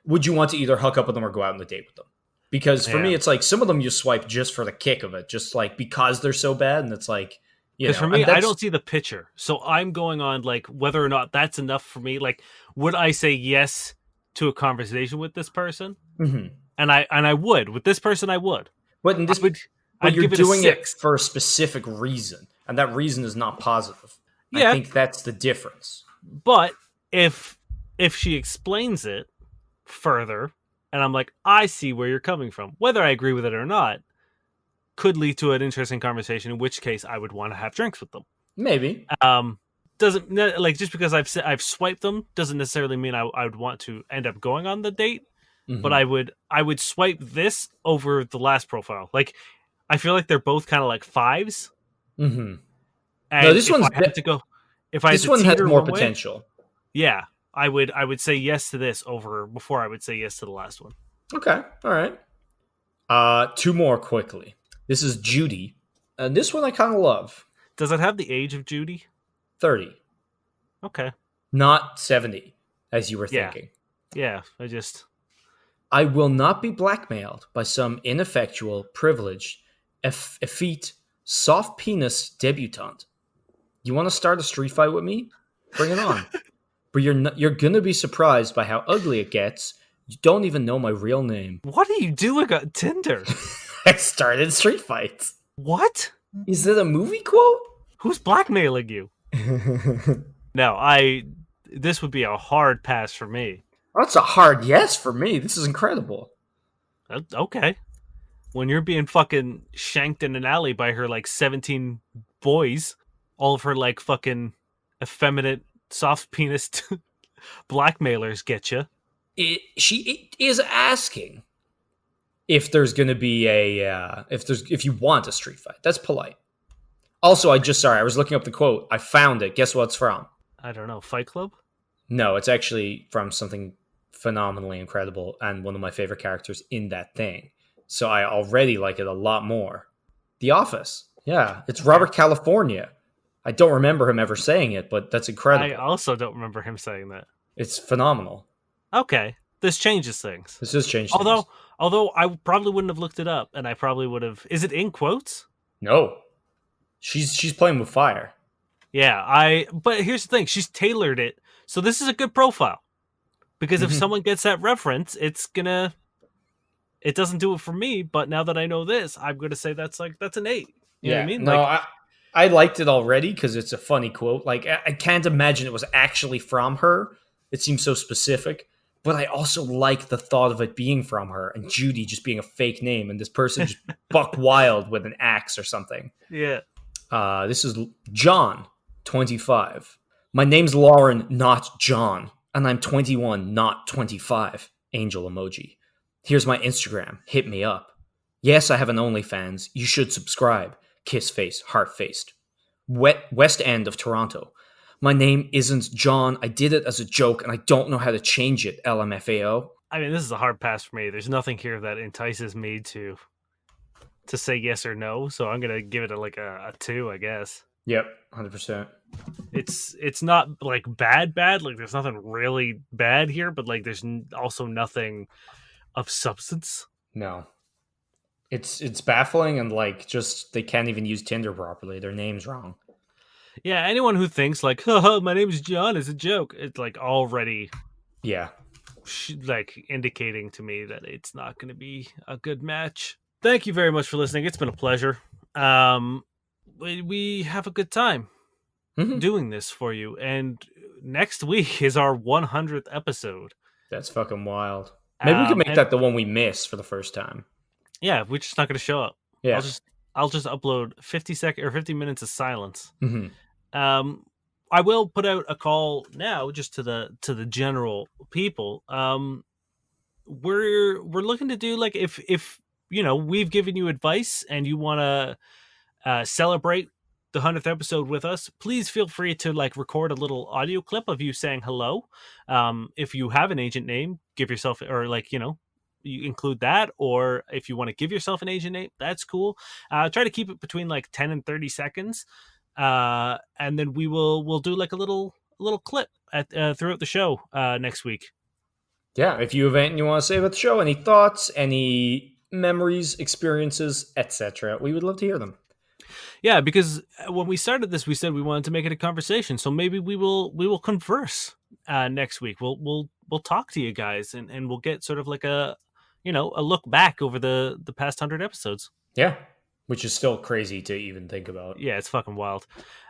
would you want to either hook up with them or go out on a date with them? Because for me, Yeah. it's like some of them you swipe just for the kick of it, just like because they're so bad, and it's like, Because for me, and I that's don't see the picture. So I'm going on like whether or not that's enough for me. Like, would I say yes to a conversation with this person? mhm. And I would. With this person, I would. But in I this, would but I'd you're give it a doing it 6. for a specific reason, and that reason is not positive. I Yeah, think that's the difference. but if she explains it further and I'm like, I see where you're coming from, whether I agree with it or not, could lead to an interesting conversation, in which case I would want to have drinks with them. Maybe. Doesn't like just because I've swiped them doesn't necessarily mean I would want to end up going on the date. But I would swipe this over the last profile. Like, I feel like they're both kind of like fives. Mm-hmm. And No, this if I had to go, if I had this to one has teeter more one way, potential. yeah, I would say yes to this over before I would say yes to the last one. Okay, all right. Two more quickly. This is Judy, and this one I kind of love. Does it have the age of Judy? 30, Okay. not 70, as you were Yeah. thinking. Yeah, I will not be blackmailed by some ineffectual, privileged, effete, soft penis debutante. You want to start a street fight with me? Bring it on. But you're gonna be surprised by how ugly it gets. You don't even know my real name. What are you doing on Tinder? I started street fights. What? Is that a movie quote? Who's blackmailing you? No, this would be a hard pass for me. That's a hard yes for me. This is incredible. Okay. When you're being fucking shanked in an alley by her like 17 boys, all of her like fucking effeminate, soft penis blackmailers get you. She is asking if there's going to be if you want a street fight. That's polite. Also, I was looking up the quote. I found it. Guess what it's from? I don't know, Fight Club? No, it's actually from something phenomenally incredible and one of my favorite characters in that thing. So I already like it a lot more. The Office. Yeah, it's Robert California. I don't remember him ever saying it, but that's incredible. I also don't remember him saying that. It's phenomenal. Okay, this changes things. This has changed things. Although I probably wouldn't have looked it up, and I probably would have. Is it in quotes? No, she's playing with fire. Yeah, but here's the thing: she's tailored it, so this is a good profile. Because if someone gets that reference, it doesn't do it for me. But now that I know this, I'm gonna say that's an 8. You know what I mean? No, I liked it already because it's a funny quote. Like, I can't imagine it was actually from her. It seems so specific. But I also like the thought of it being from her and Judy just being a fake name and this person just buck wild with an axe or something. Yeah. This is John, 25. My name's Lauren, not John. And I'm 21, not 25. Angel emoji. Here's my Instagram. Hit me up. Yes, I have an OnlyFans. You should subscribe. Kiss face, heart faced. West End of Toronto. My name isn't John. I did it as a joke and I don't know how to change it. LMFAO. I mean, this is a hard pass for me. There's nothing here that entices me to say yes or no. So I'm gonna give it a 2, I guess. Yep, 100%. It's not like bad. Like there's nothing really bad here, but like there's also nothing of substance. No. It's baffling and like just they can't even use Tinder properly. Their name's wrong. Yeah, anyone who thinks like, "Oh, my name is John," is a joke. It's like already, like indicating to me that it's not going to be a good match. Thank you very much for listening. It's been a pleasure. We have a good time doing this for you, and next week is our 100th episode. That's fucking wild. Maybe we can make that the one we miss for the first time. Yeah, we're just not going to show up. Yeah, I'll just upload 50 minutes of silence. Mm-hmm. I will put out a call now, just to the general people. We're looking to do like if we've given you advice and you want to celebrate the 100th episode with us, please feel free to like record a little audio clip of you saying hello. If you have an agent name, give yourself, or like you include that, or if you want to give yourself an agent name, that's cool. Try to keep it between like 10 and 30 seconds, and then we'll do like a little clip throughout the show next week. Yeah, if you have anything you want to say about the show, any thoughts, any memories, experiences, etc., we would love to hear them. Yeah, because when we started this, we said we wanted to make it a conversation. So maybe we will converse next week. We'll talk to you guys and we'll get sort of like a look back over the past 100 episodes. Yeah, which is still crazy to even think about. Yeah, it's fucking wild.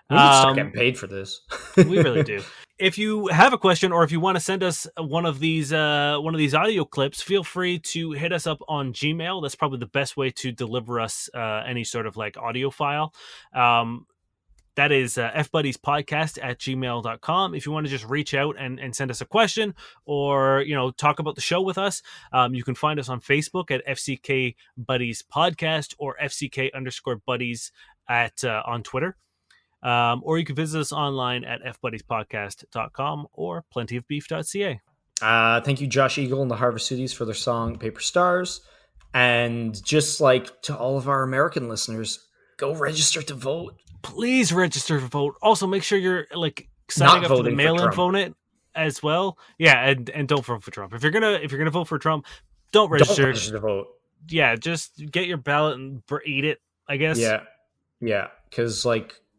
We should start getting paid for this. We really do. if you have a question or if you want to send us one of these audio clips, feel free to hit us up on Gmail. That's probably the best way to deliver us any sort of like audio file. That is fbuddiespodcast@gmail.com. If you want to just reach out and send us a question or, talk about the show with us, you can find us on Facebook at FCK Buddies Podcast or FCK_Buddies on Twitter. Or you can visit us online at fbuddiespodcast.com or plentyofbeef.ca. Thank you, Josh Eagle and the Harvest Cities, for their song Paper Stars. And just like to all of our American listeners, go register to vote. Please register to vote. Also, make sure you're like signing up for the mail-in vote as well. Yeah, and don't vote for Trump. If you're gonna vote for Trump, don't register. Don't register to vote. Yeah, just get your ballot and eat it, I guess. Yeah. Because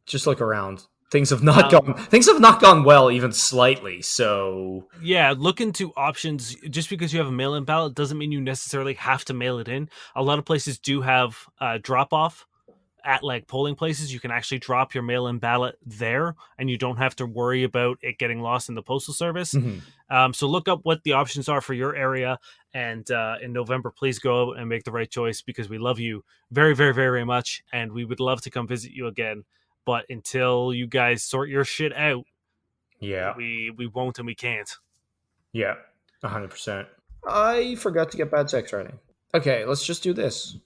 just look around. Things have not gone well, even slightly. So yeah, look into options. Just because you have a mail-in ballot doesn't mean you necessarily have to mail it in. A lot of places do have drop-off at like polling places. You can actually drop your mail-in ballot there, and you don't have to worry about it getting lost in the postal service. Mm-hmm. So look up what the options are for your area, and in November, please go out and make the right choice, because we love you very, very, very much, and we would love to come visit you again. But until you guys sort your shit out, we won't and we can't. Yeah, 100%. I forgot to get bad sex writing. Okay, let's just do this.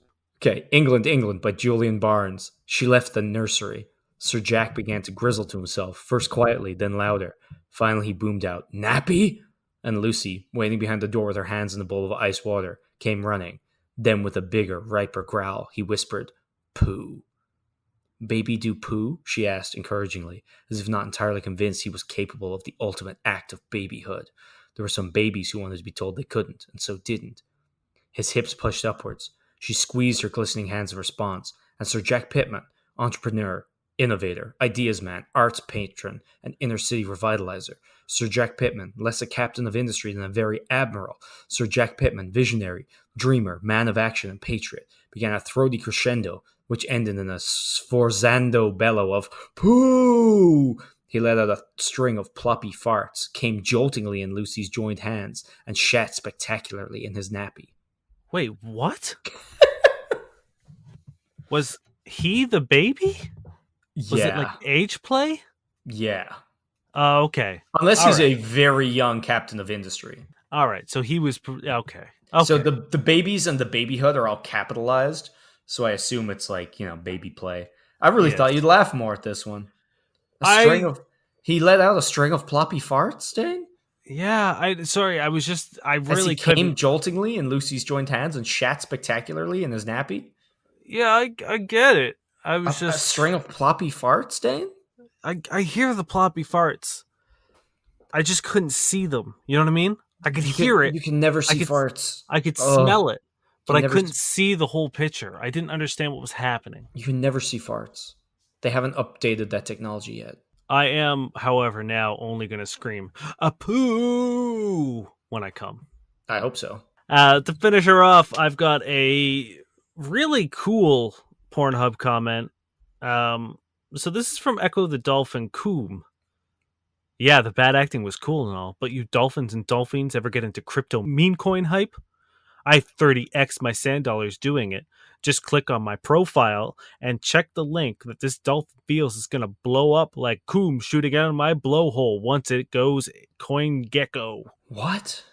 Okay, England by Julian Barnes. She left the nursery. Sir Jack began to grizzle to himself, first quietly, then louder. Finally, he boomed out, "Nappy?" And Lucy, waiting behind the door with her hands in a bowl of ice water, came running. Then, with a bigger, riper growl, he whispered, "Poo." "Baby do poo?" she asked encouragingly, as if not entirely convinced he was capable of the ultimate act of babyhood. There were some babies who wanted to be told they couldn't, and so didn't. His hips pushed upwards. She squeezed her glistening hands in response, and Sir Jack Pittman, entrepreneur, innovator, ideas man, arts patron, and inner city revitalizer. Sir Jack Pittman, less a captain of industry than a very admiral. Sir Jack Pittman, visionary, dreamer, man of action, and patriot, began a throaty crescendo, which ended in a sforzando bellow of "Pooh!" He let out a string of ploppy farts, came joltingly in Lucy's joined hands, and shat spectacularly in his nappy. Wait, what? Was he the baby? Yeah. Was it like age play? Yeah. Oh, okay. Unless he's a very young captain of industry. All right, so he was... Okay. So the babies and the babyhood are all capitalized, so I assume it's like, baby play. I really thought you'd laugh more at this one. He let out a string of ploppy farts, Dane? Yeah, I really came joltingly in Lucy's joined hands and shat spectacularly in his nappy? Yeah, I get it. I was a string of ploppy farts, Dane? I hear the ploppy farts. I just couldn't see them. You know what I mean? I could hear it. You can never see farts. I could smell it, but I couldn't see the whole picture. I didn't understand what was happening. You can never see farts. They haven't updated that technology yet. I am, however, now only going to scream "a poo" when I come. I hope so. To finish her off, I've got a really cool Pornhub comment. So this is from Echo the Dolphin Coom. Yeah, the bad acting was cool and all, but you dolphins and dolphins ever get into crypto meme coin hype? I 30x my sand dollars doing it. Just click on my profile and check the link that this dolphin feels is going to blow up like Coom shooting out of my blowhole once it goes coin gecko. What?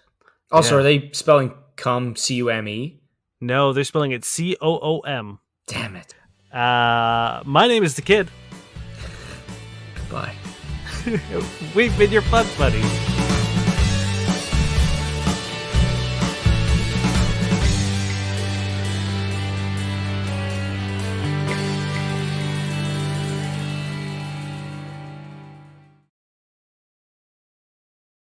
Also, Are they spelling cum, C-U-M-E? No, they're spelling it C-O-O-M. Damn it. My name is The Kid. Goodbye. We've been your Pleb Buddies.